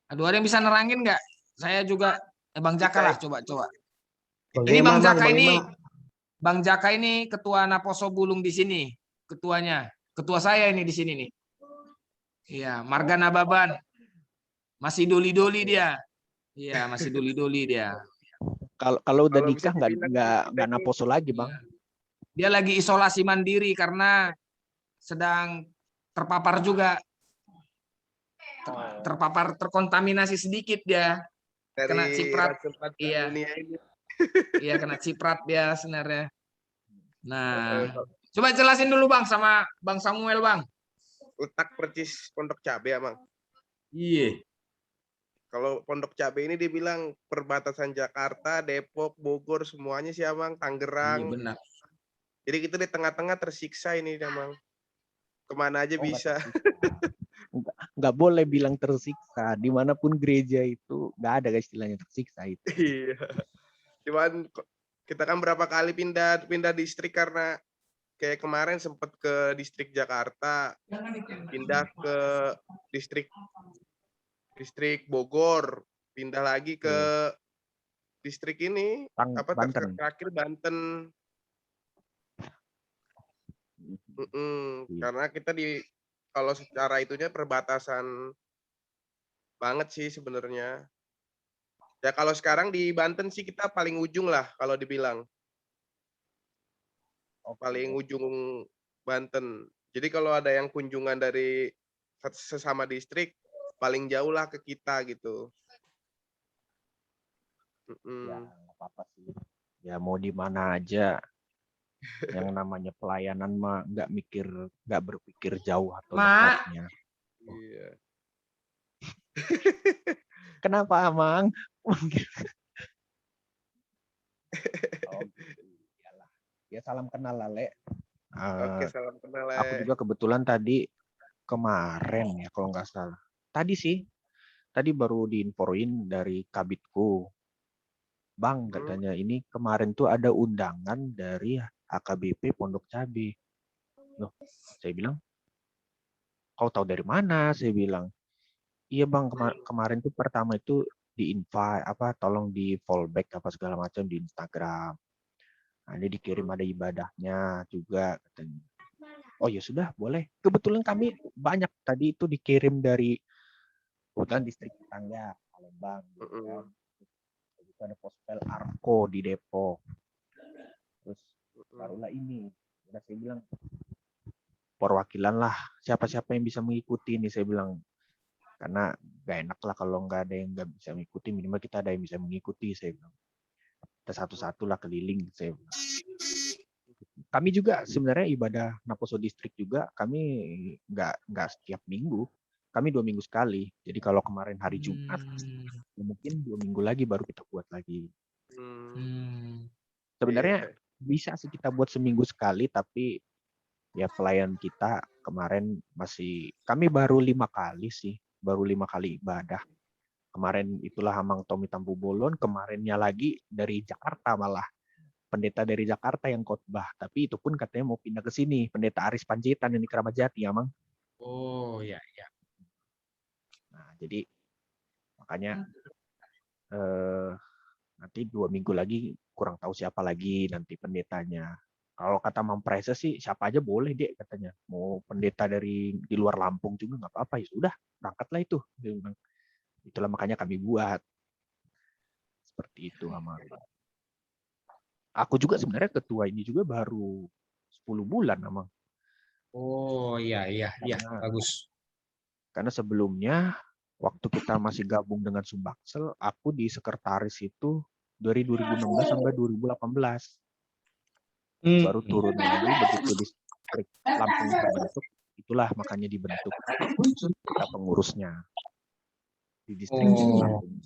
Aduh, ada yang bisa nerangin nggak? Saya juga Bang Jaka lah, coba. Ini Bang Jaka ini, Bang Jaka ini ketua Naposo Bulung di sini, ketuanya. Ketua saya ini di sini nih. Iya, Marga Nababan. Masih doli-doli dia. Iya, masih doli-doli dia. Kalau udah nikah nggak Naposo lagi Bang. Dia lagi isolasi mandiri karena sedang terpapar juga. Terpapar, terkontaminasi sedikit dia. Kena ciprat. Iya. Iya, kena ciprat dia sebenarnya. Nah, coba jelasin dulu Bang sama Bang Samuel Bang. Letak percis Pondok Cabe Amang. Iya. Kalau Pondok Cabe ini dibilang perbatasan Jakarta, Depok, Bogor, semuanya sih Amang, Tangerang. Iya benar. Jadi kita di tengah-tengah tersiksa ini Amang. Kemana aja bisa. nggak boleh bilang tersiksa. Dimanapun gereja itu nggak ada guys istilahnya tersiksa itu. Iya. Cuman kita kan berapa kali pindah distrik karena kayak kemarin sempat ke distrik Jakarta, pindah ke distrik Bogor, pindah lagi ke distrik ini Banten. terakhir Banten. Karena kita kalau secara itunya perbatasan banget sih sebenarnya. Ya kalau sekarang di Banten sih kita paling ujung lah kalau dibilang. Paling ujung Banten. Jadi kalau ada yang kunjungan dari sesama distrik, paling jauh lah ke kita gitu. Ya nggak apa-apa sih. Ya mau di mana aja. Yang namanya pelayanan mah nggak berpikir jauh atau dekatnya. Iya. Kenapa Amang? Ya salam kenal Lale. Oke, salam kenal. Aku juga kebetulan tadi kemarin ya kalau nggak salah. Tadi baru diinfoin dari kabitku. Bang, katanya ini kemarin tuh ada undangan dari AKBP Pondok Cabe. Loh, saya bilang, kau tahu dari mana? Saya bilang, iya bang, kemarin tuh pertama itu di-invite, tolong di fallback apa segala macam di Instagram. Nah, ini dikirim ada ibadahnya juga katanya. Oh ya sudah, boleh. Kebetulan kami banyak tadi itu dikirim dari kebetulan distrik tetangga, Palembang. Itu ada Pospel Arko di Depok. Terus barulah ini. Udah saya bilang, perwakilan lah. Siapa-siapa yang bisa mengikuti ini, saya bilang. Karena gak enak lah kalau nggak ada yang nggak bisa mengikuti. Minimal kita ada yang bisa mengikuti, saya bilang. Kita satu-satu lah keliling, saya bilang. Kami juga sebenarnya ibadah Naposo Distrik juga, kami nggak setiap minggu. Kami 2 minggu sekali. Jadi kalau kemarin hari Jumat, ya mungkin 2 minggu lagi baru kita buat lagi. Sebenarnya bisa sih kita buat seminggu sekali, tapi ya pelayan kita kemarin kami baru 5 kali sih, baru 5 kali ibadah. Kemarin itulah Amang Tommy Tampu Bolon, kemarinnya lagi dari Jakarta malah. Pendeta dari Jakarta yang khotbah, tapi itu pun katanya mau pindah ke sini, Pendeta Aris Panjaitan yang di Keramat Jati, Amang. Oh, iya. Nah, jadi makanya nanti 2 minggu lagi kurang tahu siapa lagi nanti pendetanya. Kalau kata Mam Presa sih siapa aja boleh deh katanya. Mau pendeta di luar Lampung juga nggak apa-apa, ya sudah berangkatlah itu. Itulah makanya kami buat seperti itu Amang. Aku juga sebenarnya ketua ini juga baru 10 bulan Amang. Oh iya, bagus. Karena sebelumnya waktu kita masih gabung dengan Sumbaksel, aku di sekretaris itu dari 2016 sampai 2018. Baru turun lagi begitu distrik Lampung terbentuk, itulah makanya dibentuk kita pengurusnya di distrik Lampung.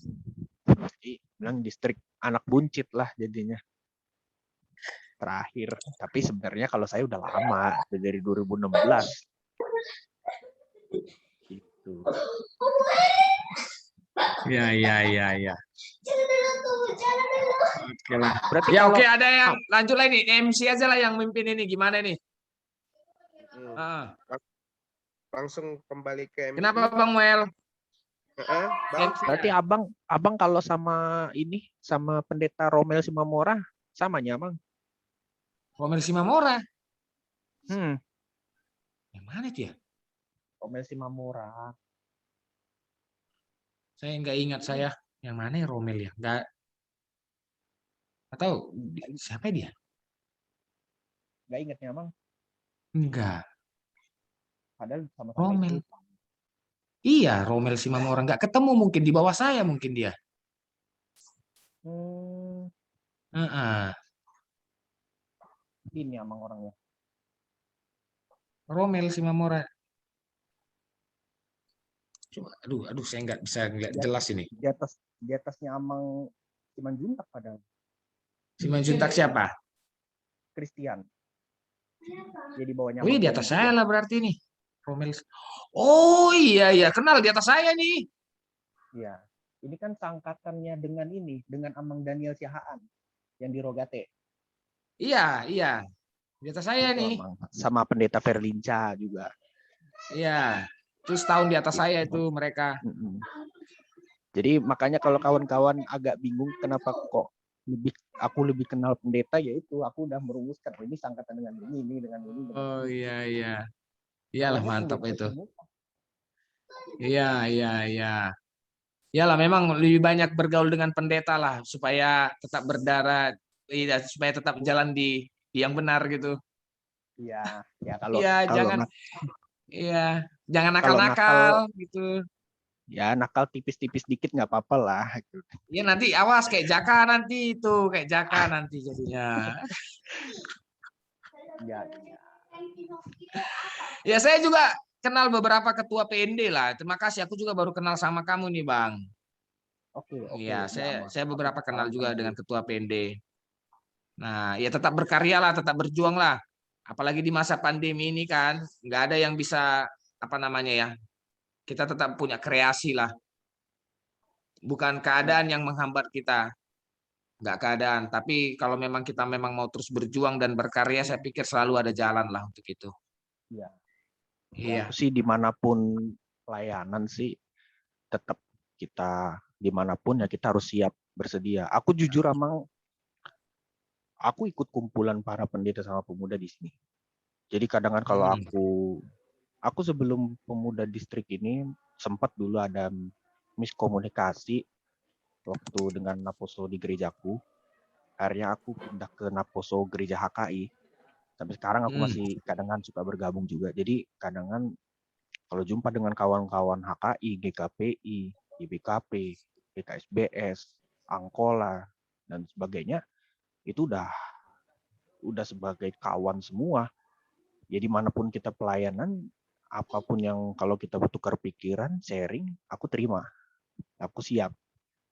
Jadi bilang distrik anak buncit lah jadinya. Terakhir, tapi sebenarnya kalau saya udah lama dari 2016. Gitu. Ya. Oke lah. Berarti ya kalau, oke, ada yang lanjut lah ini. MC aja lah yang mimpin ini. Gimana nih? Langsung kembali ke MC. Kenapa Bang Wel? Berarti abang kalau sama pendeta Romel Simamora samanya Bang? Romel Simamora? Yang mana itu ya? Romel Simamora. Saya nggak ingat saya. Yang mana ya Romel ya? Nggak tahu. Siapa dia? Nggak ingatnya Bang? Enggak. Padahal sama-sama Romel. itu. Iya, Romel Simamora. Nggak ketemu mungkin. Di bawah saya mungkin dia. Ini Amang orangnya. Romel Simamora. Coba, aduh, saya nggak bisa ngeliat jelas ini. Di atasnya Amang Simanjuntak padahal. Simanjuntak siapa? Christian. Dia di bawahnya. Wih, di atas saya lah berarti nih. Romel. Oh iya iya, kenal di atas saya nih. Iya. Ini kan sangkatannya dengan ini, dengan Amang Daniel Siahaan yang di Rogate. Iya iya, di atas saya Itu nih. Amang. Sama Pendeta Verlinca juga. Iya, terus tahun di atas saya itu mereka. Jadi makanya kalau kawan-kawan agak bingung kenapa kok aku lebih kenal pendeta, yaitu aku udah merumuskan ini sangkatan dengan ini dengan ini. Oh iya iya. Iyalah Namanya mantap pendeta itu. semua. Iya iya iya. Iyalah memang lebih banyak bergaul dengan pendeta lah supaya tetap berdarah, supaya tetap jalan di yang benar gitu. Iya, ya kalau Iya, jangan jangan kalau nakal-nakal gitu. ya nakal tipis-tipis dikit nggak apa-apa lah. Iya nanti awas kayak Jaka nanti itu, kayak Jaka nanti jadinya. Ya. Ya saya juga kenal beberapa ketua PND lah. Terima kasih, aku juga baru kenal sama kamu nih Bang. Oke. Iya, saya beberapa kenal salam juga kenal. dengan ketua PND. Nah, ya tetap berkarya lah, tetap berjuang lah. Apalagi di masa pandemi ini kan, nggak ada yang bisa apa namanya ya. Kita tetap punya kreasi lah. Bukan keadaan yang menghambat kita. Nggak keadaan. Tapi kalau memang kita memang mau terus berjuang dan berkarya, saya pikir selalu ada jalan lah untuk itu. Iya. Iya. Aku sih dimanapun pelayanan sih tetap kita dimanapun ya kita harus siap bersedia. Aku jujur Amang, aku ikut kumpulan para pendeta sama pemuda di sini. Jadi kadang-kadang kalau aku sebelum pemuda distrik ini sempat dulu ada miskomunikasi waktu dengan Naposo di gerejaku. Akhirnya aku pindah ke Naposo gereja HKI. Sampai sekarang aku masih kadang-kadang suka bergabung juga. Jadi kadang-kadang kalau jumpa dengan kawan-kawan HKI, GKPI, GBKP, GKSBS, Angkola dan sebagainya, itu udah sebagai kawan semua. Jadi manapun kita pelayanan, apapun yang kalau kita bertukar pikiran, sharing, aku terima, aku siap.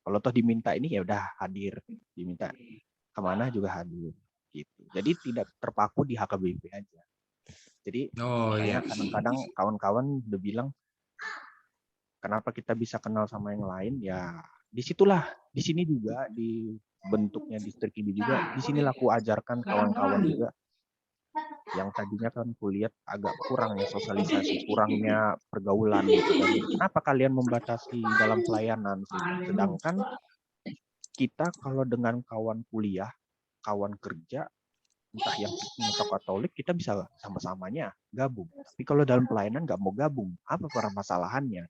Kalau toh diminta ini ya udah hadir, diminta kemana juga hadir. Gitu. Jadi tidak terpaku di HKBP aja. Jadi kadang-kadang kawan-kawan udah bilang, kenapa kita bisa kenal sama yang lain? Ya disitulah, di sini juga di bentuknya distrik ini juga, di sinilah aku ajarkan kawan-kawan juga yang tadinya kan kulihat agak kurangnya sosialisasi, kurangnya pergaulan gitu kan. Kenapa kalian membatasi dalam pelayanan sih? Sedangkan kita kalau dengan kawan kuliah, kawan kerja, entah yang Kristen atau Katolik, kita bisa sama-samanya gabung. Tapi kalau dalam pelayanan nggak mau gabung, apa permasalahannya?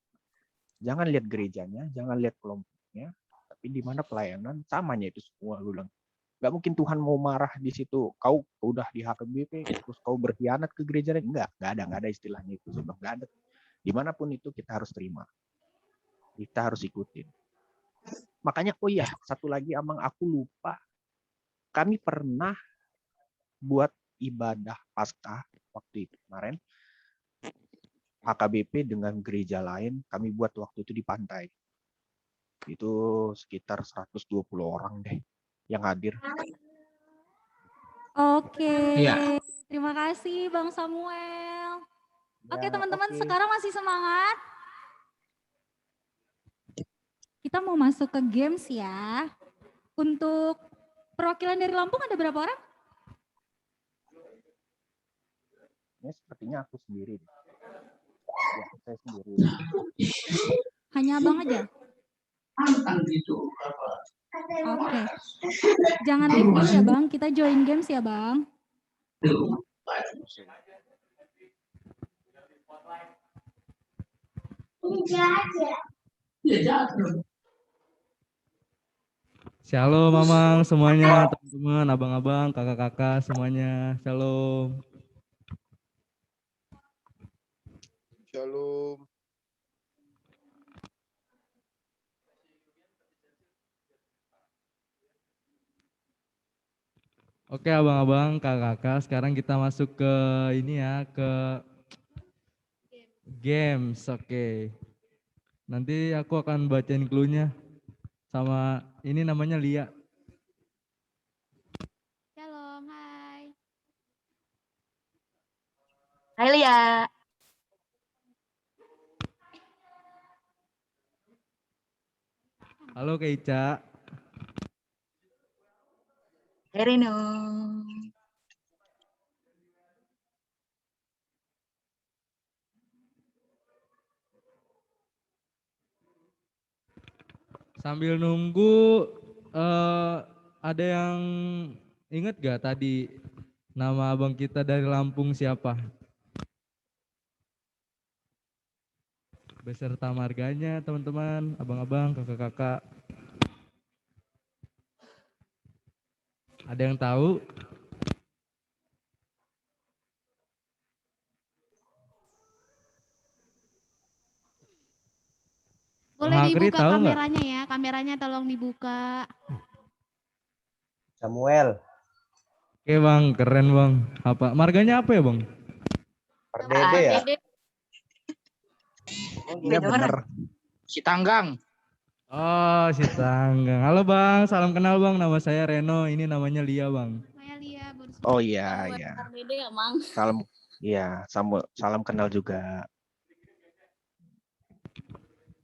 Jangan lihat gerejanya, jangan lihat kelompoknya, tapi di mana pelayanan samanya itu semua. Gue bilang, nggak mungkin Tuhan mau marah di situ. Kau udah di HKBP, terus kau berkhianat ke gereja lain. Nggak ada istilahnya itu. Nggak ada. Dimanapun itu kita harus terima. Kita harus ikutin. Makanya, oh iya, satu lagi Amang, aku lupa. Kami pernah buat ibadah Paskah waktu itu kemarin. HKBP dengan gereja lain, kami buat waktu itu di pantai. Itu sekitar 120 orang deh yang hadir. Oke, Iya. terima kasih Bang Samuel. Oke Ya, teman-teman, oke. sekarang masih semangat? Kita mau masuk ke games ya. Untuk perwakilan dari Lampung ada berapa orang? Ini sepertinya aku sendiri. Ya, saya sendiri. Hanya abang aja? Oke. Jangan leave dulu ya Bang, kita join games ya Bang. Shalom Mamang semuanya, teman-teman, abang-abang, kakak-kakak semuanya. Shalom. Shalom. Oke abang-abang, kakak-kakak, sekarang kita masuk ke ini ya, ke games. Oke. Nanti aku akan bacain clue-nya sama ini namanya Lia. Shalom, hai. Hai Lia. Halo Kak Ica. Reno. Sambil nunggu, ada yang inget gak tadi nama abang kita dari Lampung siapa? Beserta marganya teman-teman, abang-abang, kakak-kakak. Ada yang tahu? Boleh Bang Hakri dibuka tahu nggak? kameranya ya, kameranya tolong dibuka. Samuel, Oke bang, keren bang. Apa? Marganya apa ya bang? Pardede ya? Iya bener. Si Tanggang. Oh, si Tanggang. Halo bang, salam kenal bang. Nama saya Reno, ini namanya Lia bang. Saya Lia baru Oh iya, iya. Beda ya, Mang. Salam, iya, salam kenal juga.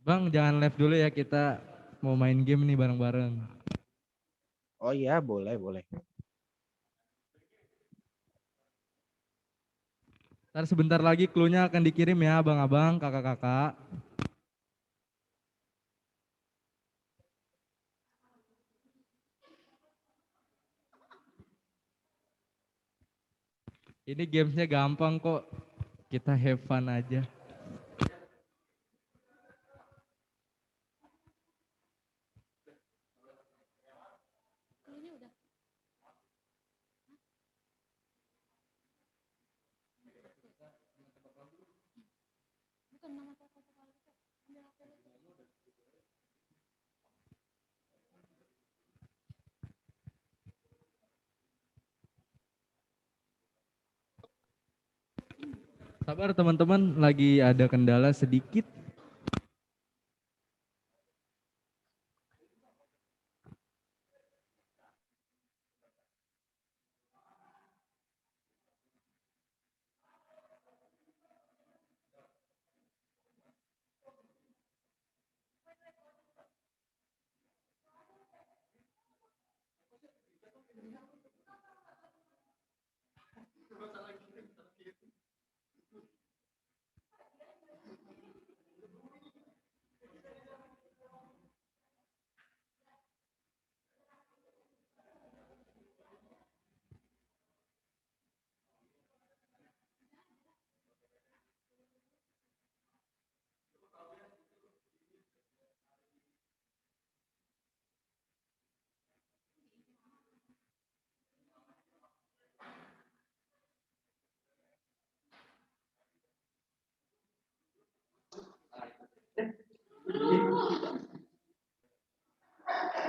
Bang, jangan live dulu ya, kita mau main game nih bareng-bareng. Oh iya, boleh, boleh. Ntar sebentar lagi clue-nya akan dikirim ya, abang-abang, kakak-kakak. Ini gamesnya gampang kok, kita have fun aja. Sabar teman-teman, lagi ada kendala sedikit.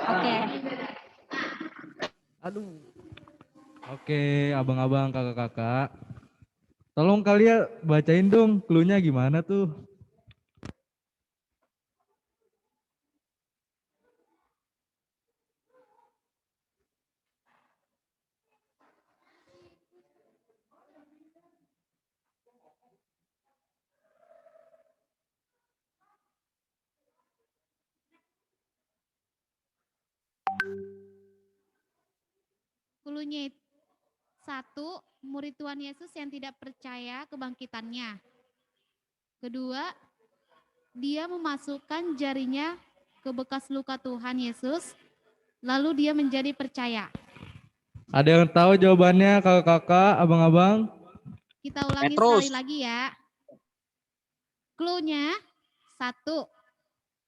Oke. Aduh. Oke, abang-abang, kakak-kakak. Tolong kalian bacain dong clue-nya gimana tuh. Cluenya satu, murid Tuhan Yesus yang tidak percaya kebangkitannya. Kedua, dia memasukkan jarinya ke bekas luka Tuhan Yesus, lalu dia menjadi percaya. Ada yang tahu jawabannya kakak-kakak, abang-abang? Kita ulangi Petrus. sekali lagi ya. Cluenya satu,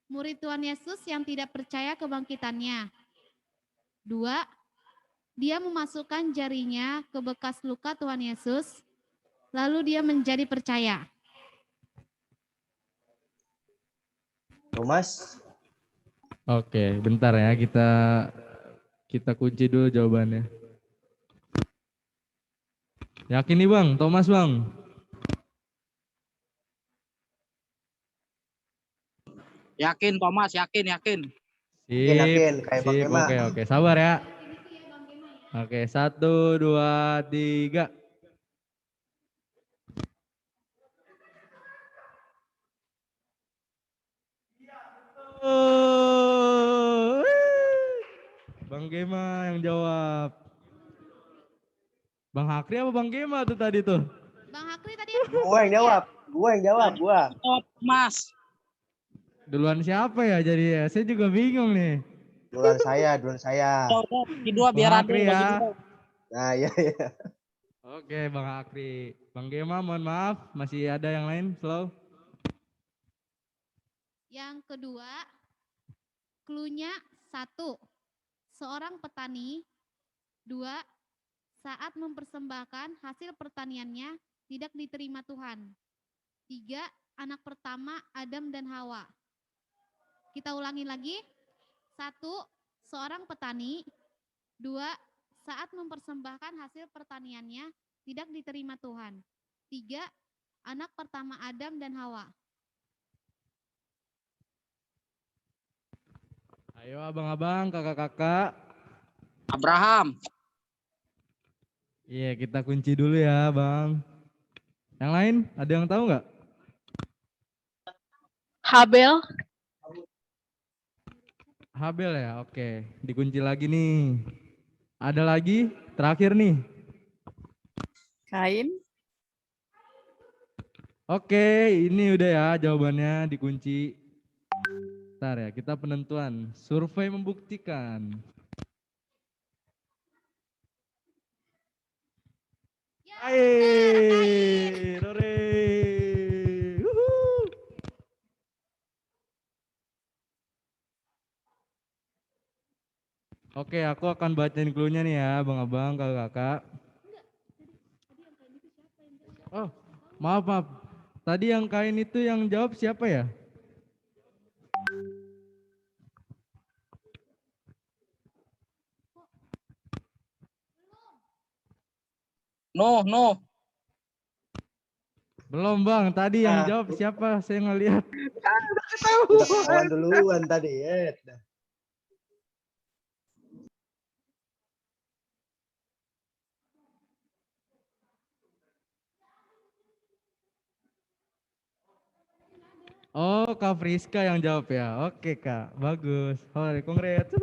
murid Tuhan Yesus yang tidak percaya kebangkitannya. Dua, dia memasukkan jarinya ke bekas luka Tuhan Yesus, lalu dia menjadi percaya. Thomas, Oke, bentar ya, kita kunci dulu jawabannya. Yakin nih bang, Thomas bang? Yakin Thomas, yakin. yakin kayak Bang Sip, Kema. oke, sabar ya. Oke, 1, 2, 3. Bang Gema yang jawab. Bang Hakri apa Bang Gema tuh tadi tuh? Bang Hakri tadi. Gua yang jawab. Gua. Mas. Duluan siapa ya? Jadi ya, saya juga bingung nih. Duluan saya. Di dua Bang biar Hakri adil. ya. Nah, iya. Oke, Bang Hakri. Bang Gema, mohon maaf, masih ada yang lain? Slow. Yang kedua, clue-nya 1. Seorang petani. 2. Saat mempersembahkan hasil pertaniannya tidak diterima Tuhan. 3. Anak pertama Adam dan Hawa. Kita ulangi lagi. 1. Seorang petani. 2. Saat mempersembahkan hasil pertaniannya tidak diterima Tuhan. 3. Anak pertama Adam dan Hawa. Ayo abang-abang, kakak-kakak. Abraham. Iya, kita kunci dulu ya, Bang. Yang lain, ada yang tahu nggak? Habel. Habel ya, oke. Dikunci lagi nih. Ada lagi, terakhir nih. Kain. Oke, ini udah ya jawabannya dikunci. Bentar ya, kita penentuan. Survei membuktikan. Hai, Rore. Oke, aku akan bacain clue-nya nih ya, abang-abang, kakak-kakak. Oh, maaf. Tadi yang kain itu yang jawab siapa ya? No. Belum Bang, tadi yang jawab siapa? Saya ngelihat. Udah ketahuan duluan tadi ya. Oh, Kak Friska yang jawab ya. Oke Kak, bagus. Oh, congrats.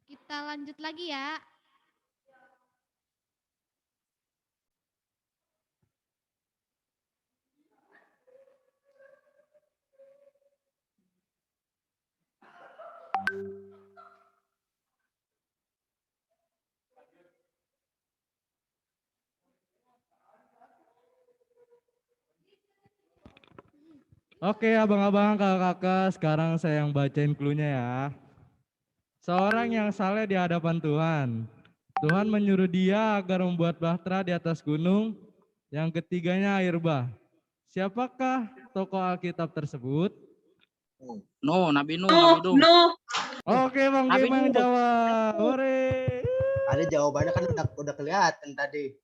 Kita lanjut lagi ya. Oke, abang-abang, kakak-kakak, sekarang saya yang bacain clue-nya ya. Seorang yang saleh di hadapan Tuhan. Tuhan menyuruh dia agar membuat bahtera di atas gunung. Yang ketiganya air bah. Siapakah tokoh Alkitab tersebut? No, Nabi Nuh. Oke, Bang Nabi Gema yang Nuh. jawab. Hore. Ada jawabannya kan udah kelihatan tadi.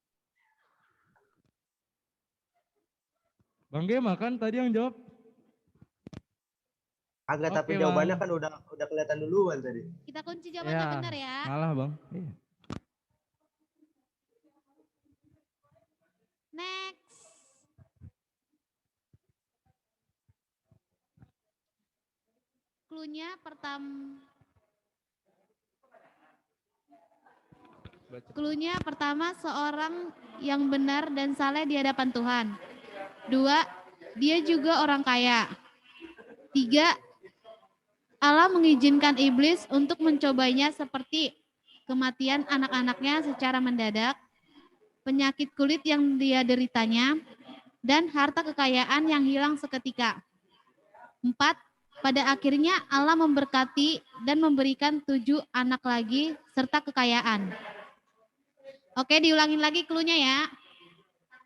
Bang Gema kan tadi yang jawab. Agak tapi Oke, jawabannya Bang. kan udah kelihatan duluan tadi. Kita kunci jawabannya benar ya. Ngalah Bang. Iya. Next. Clue-nya pertama seorang yang benar dan saleh di hadapan Tuhan. 2, dia juga orang kaya. 3, Allah mengizinkan iblis untuk mencobanya seperti kematian anak-anaknya secara mendadak, penyakit kulit yang dia deritanya, dan harta kekayaan yang hilang seketika. 4, pada akhirnya Allah memberkati dan memberikan 7 anak lagi serta kekayaan. Oke, diulangin lagi clue-nya ya.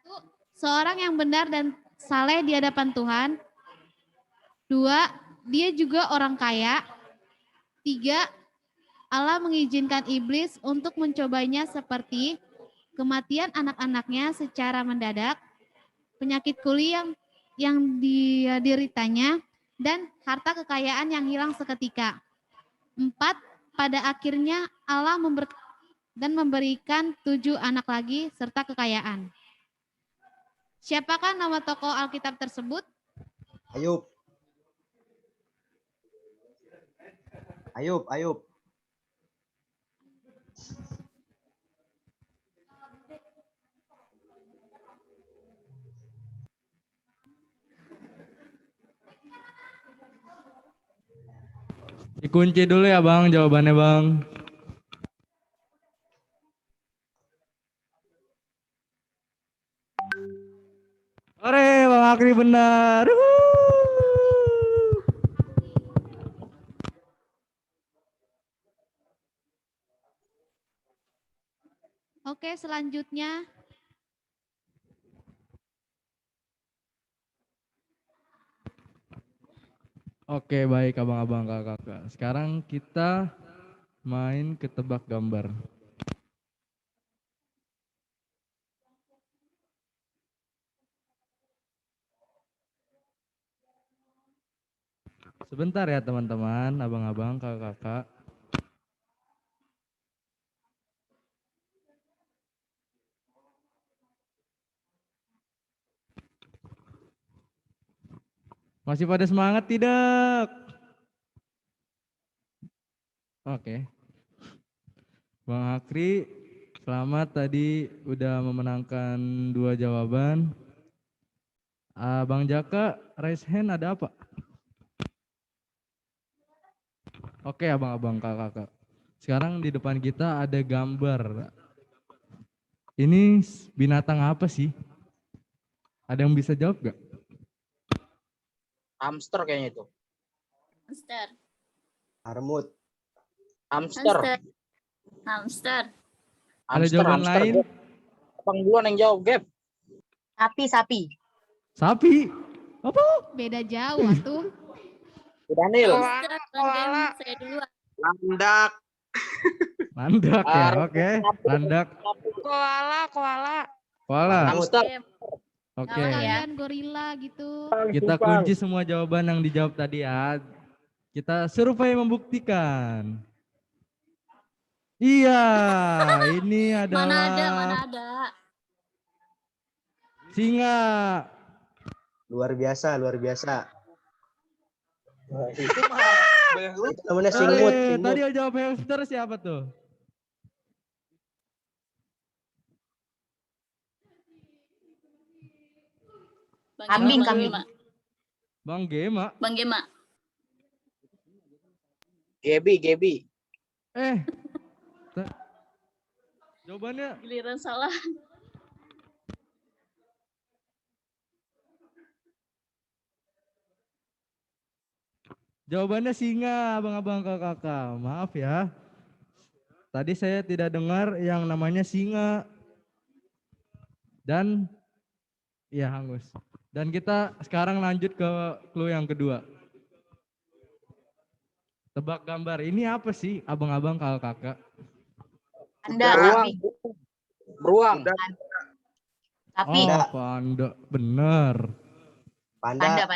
1, seorang yang benar dan saleh di hadapan Tuhan. 2, dia juga orang kaya. 3, Allah mengizinkan iblis untuk mencobanya seperti kematian anak-anaknya secara mendadak, penyakit kulit yang dia deritanya, dan harta kekayaan yang hilang seketika. 4. Pada akhirnya Allah memberikan 7 anak lagi serta kekayaan. Siapakah nama tokoh Alkitab tersebut? Ayub. Ayub. Dikunci dulu ya Bang jawabannya Bang. Ore, Bang Akri benar. Oke, selanjutnya Oke, baik abang-abang kakak-kakak. Sekarang kita main ke tebak gambar. Sebentar ya teman-teman, abang-abang, kakak-kakak. Masih pada semangat tidak? Oke. Bang Akri, selamat tadi udah memenangkan 2 jawaban. Bang Jaka, raise hand ada apa? Oke abang-abang kakak-kakak. Sekarang di depan kita ada gambar. Ini binatang apa sih? Ada yang bisa jawab gak? Hamster kayaknya itu. Hamster. Marmut. Hamster. Hamster. Ada jawaban lain? Abang duluan yang jawab, Gap. Sapi. Sapi? Apa? beda jauh tuh. Daniel. Koala. Saya duluan. Landak. Landak ya, oke. Landak. Koala. Koala. Hamster. Oke. Kalian gorila gitu. Kita kunci semua jawaban yang dijawab tadi ya. Kita survei membuktikan. Iya, ini adalah Mana ada. singa. Luar biasa. Itu Namanya singmut. Tadi yang jawab hamster siapa tuh? Kambing. Bang Gema. Gebi. Jawabannya Giliran salah. Jawabannya singa, abang-abang kakak-kakak. Maaf ya. Tadi saya tidak dengar yang namanya singa. Dan ya hangus. Dan kita sekarang lanjut ke clue yang kedua. Tebak gambar. Ini apa sih abang-abang kakak-kakak? Beruang. Sapi. Oh, panda. Bener. Panda.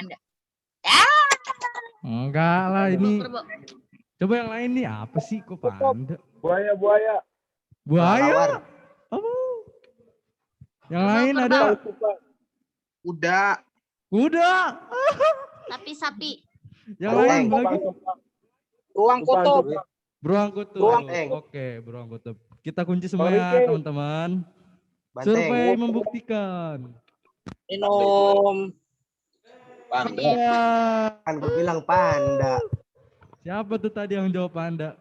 Enggak lah ini. Coba yang lain nih apa sih kok panda? Buaya. Buaya? Apa? Yang lain ada kuda. Sapi. Yang lain lagi Beruang kutub. beruang kutub. Oke, beruang kutub. Kita kunci semua ya teman-teman. Survei membuktikan. Minum. Panda. Kan gue bilang panda. Siapa tuh tadi yang jawab panda?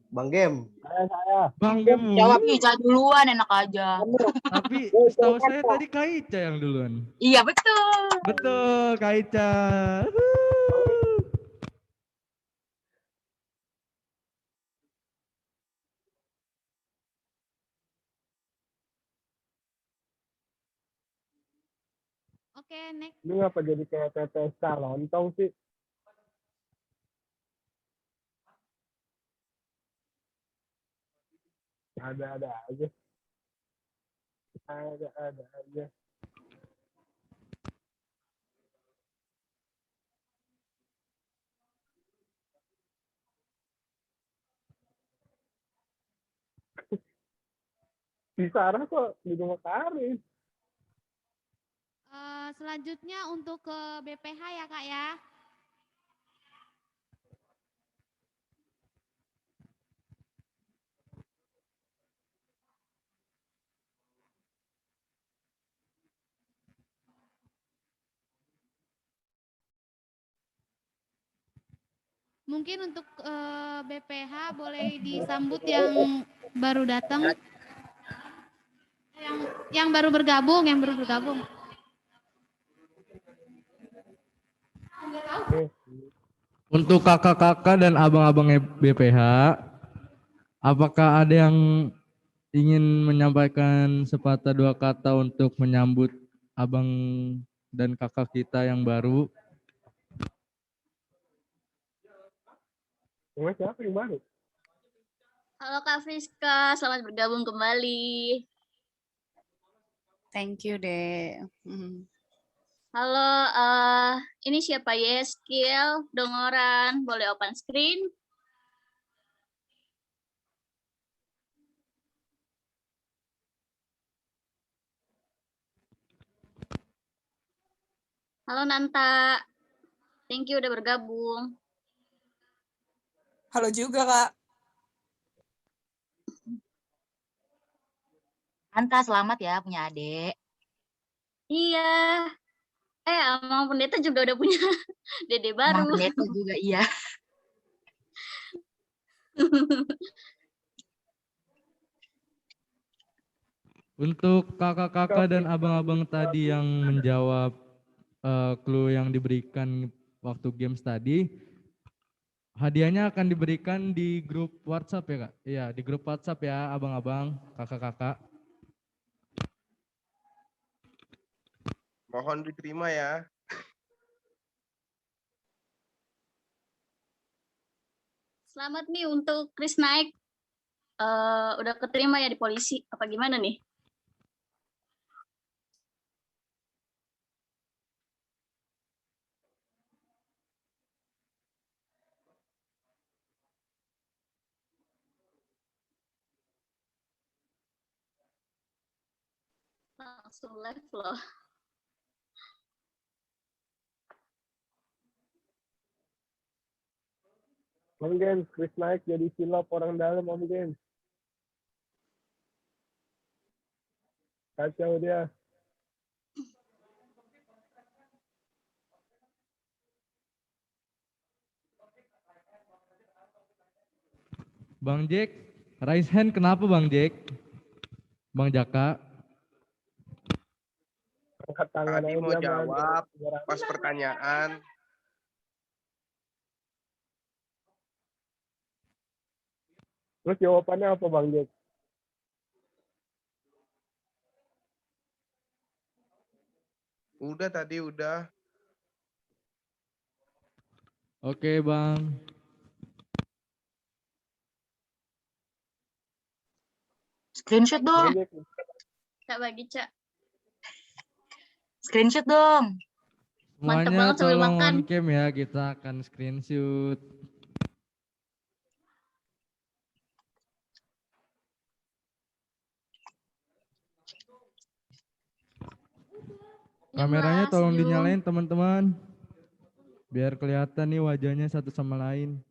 Bang Gem. Saya. Bang Gem. Jawab Ica duluan, enak aja. Tapi setahu saya tadi Kak Ica yang duluan. Iya betul. Betul, Kak Ica. Oke, next. Ini ngapa jadi kayak pesta lontong sih? Ada aja. Si Sarah kok di rumah Karin? Selanjutnya untuk ke BPH ya Kak ya. Mungkin untuk BPH boleh disambut yang baru datang. Yang baru bergabung, Untuk kakak-kakak dan abang-abang BPH, apakah ada yang ingin menyampaikan sepatah dua kata untuk menyambut abang dan kakak kita yang baru? Siapa yang baru? Halo Kak Friska, selamat bergabung kembali. Thank you, Dek. Halo, ini siapa Yeskil, Dongoran, boleh open screen? Halo Nanta, thank you udah bergabung. Halo juga, Kak. Anta, selamat ya punya adik. Iya. Emang pendeta juga udah punya dede baru. Emang pendeta juga, iya. Untuk kakak-kakak dan abang-abang tadi yang menjawab clue yang diberikan waktu games tadi, hadiahnya akan diberikan di grup WhatsApp ya Kak? Iya, di grup WhatsApp ya abang-abang, kakak-kakak. Mohon diterima ya. Selamat nih untuk Chris Naik. Udah keterima ya di polisi. Apa gimana nih? Langsung live loh. Om Gens, Chris naik jadi silap orang dalam Om Gens. Kacau dia. Bang Jack, raise hand kenapa Bang Jack? Bang Jaka. Angkat tangan Tadi aja mau dia, Man. jawab pas pertanyaan. Terus jawabannya apa Bang Jack? Udah tadi udah. Oke Bang. Screenshot dong. Kak bagi Cak. Screenshot dong. Mantap Semuanya banget sambil tolong makan. on cam ya, kita akan screenshot. Kameranya Mas, tolong senyum. dinyalain teman-teman. Biar kelihatan nih wajahnya satu sama lain.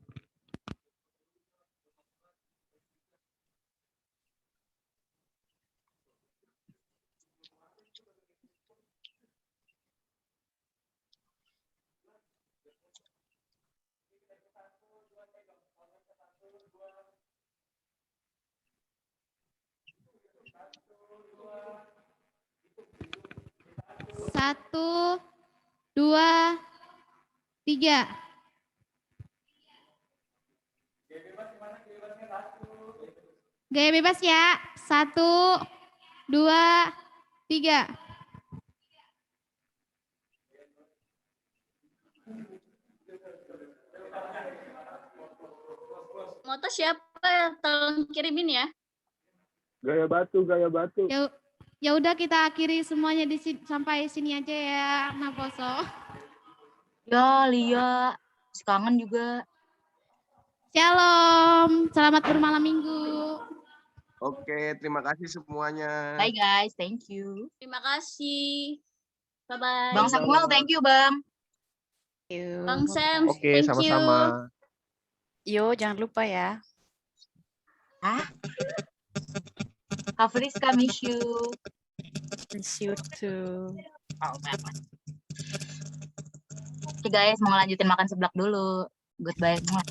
Satu, dua, tiga. Gaya bebas ya. Satu, dua, tiga. Moto siapa? Tolong kirimin ya. Gaya batu, gaya batu. Ya udah kita akhiri semuanya di sini, sampai sini aja ya, Naposo. Ya, Lia. Kangen juga. Shalom. Selamat bermalam minggu. Oke, terima kasih semuanya. Bye guys, thank you. Terima kasih. Bye-bye. Bang Samuel, thank you Bang. Bang Sam, Oke, thank you. sama-sama. Yo, jangan lupa ya. Hah? Kak Friska, miss you. Miss you too. Oh, Oke guys, mau lanjutin makan seblak dulu. Goodbye semua.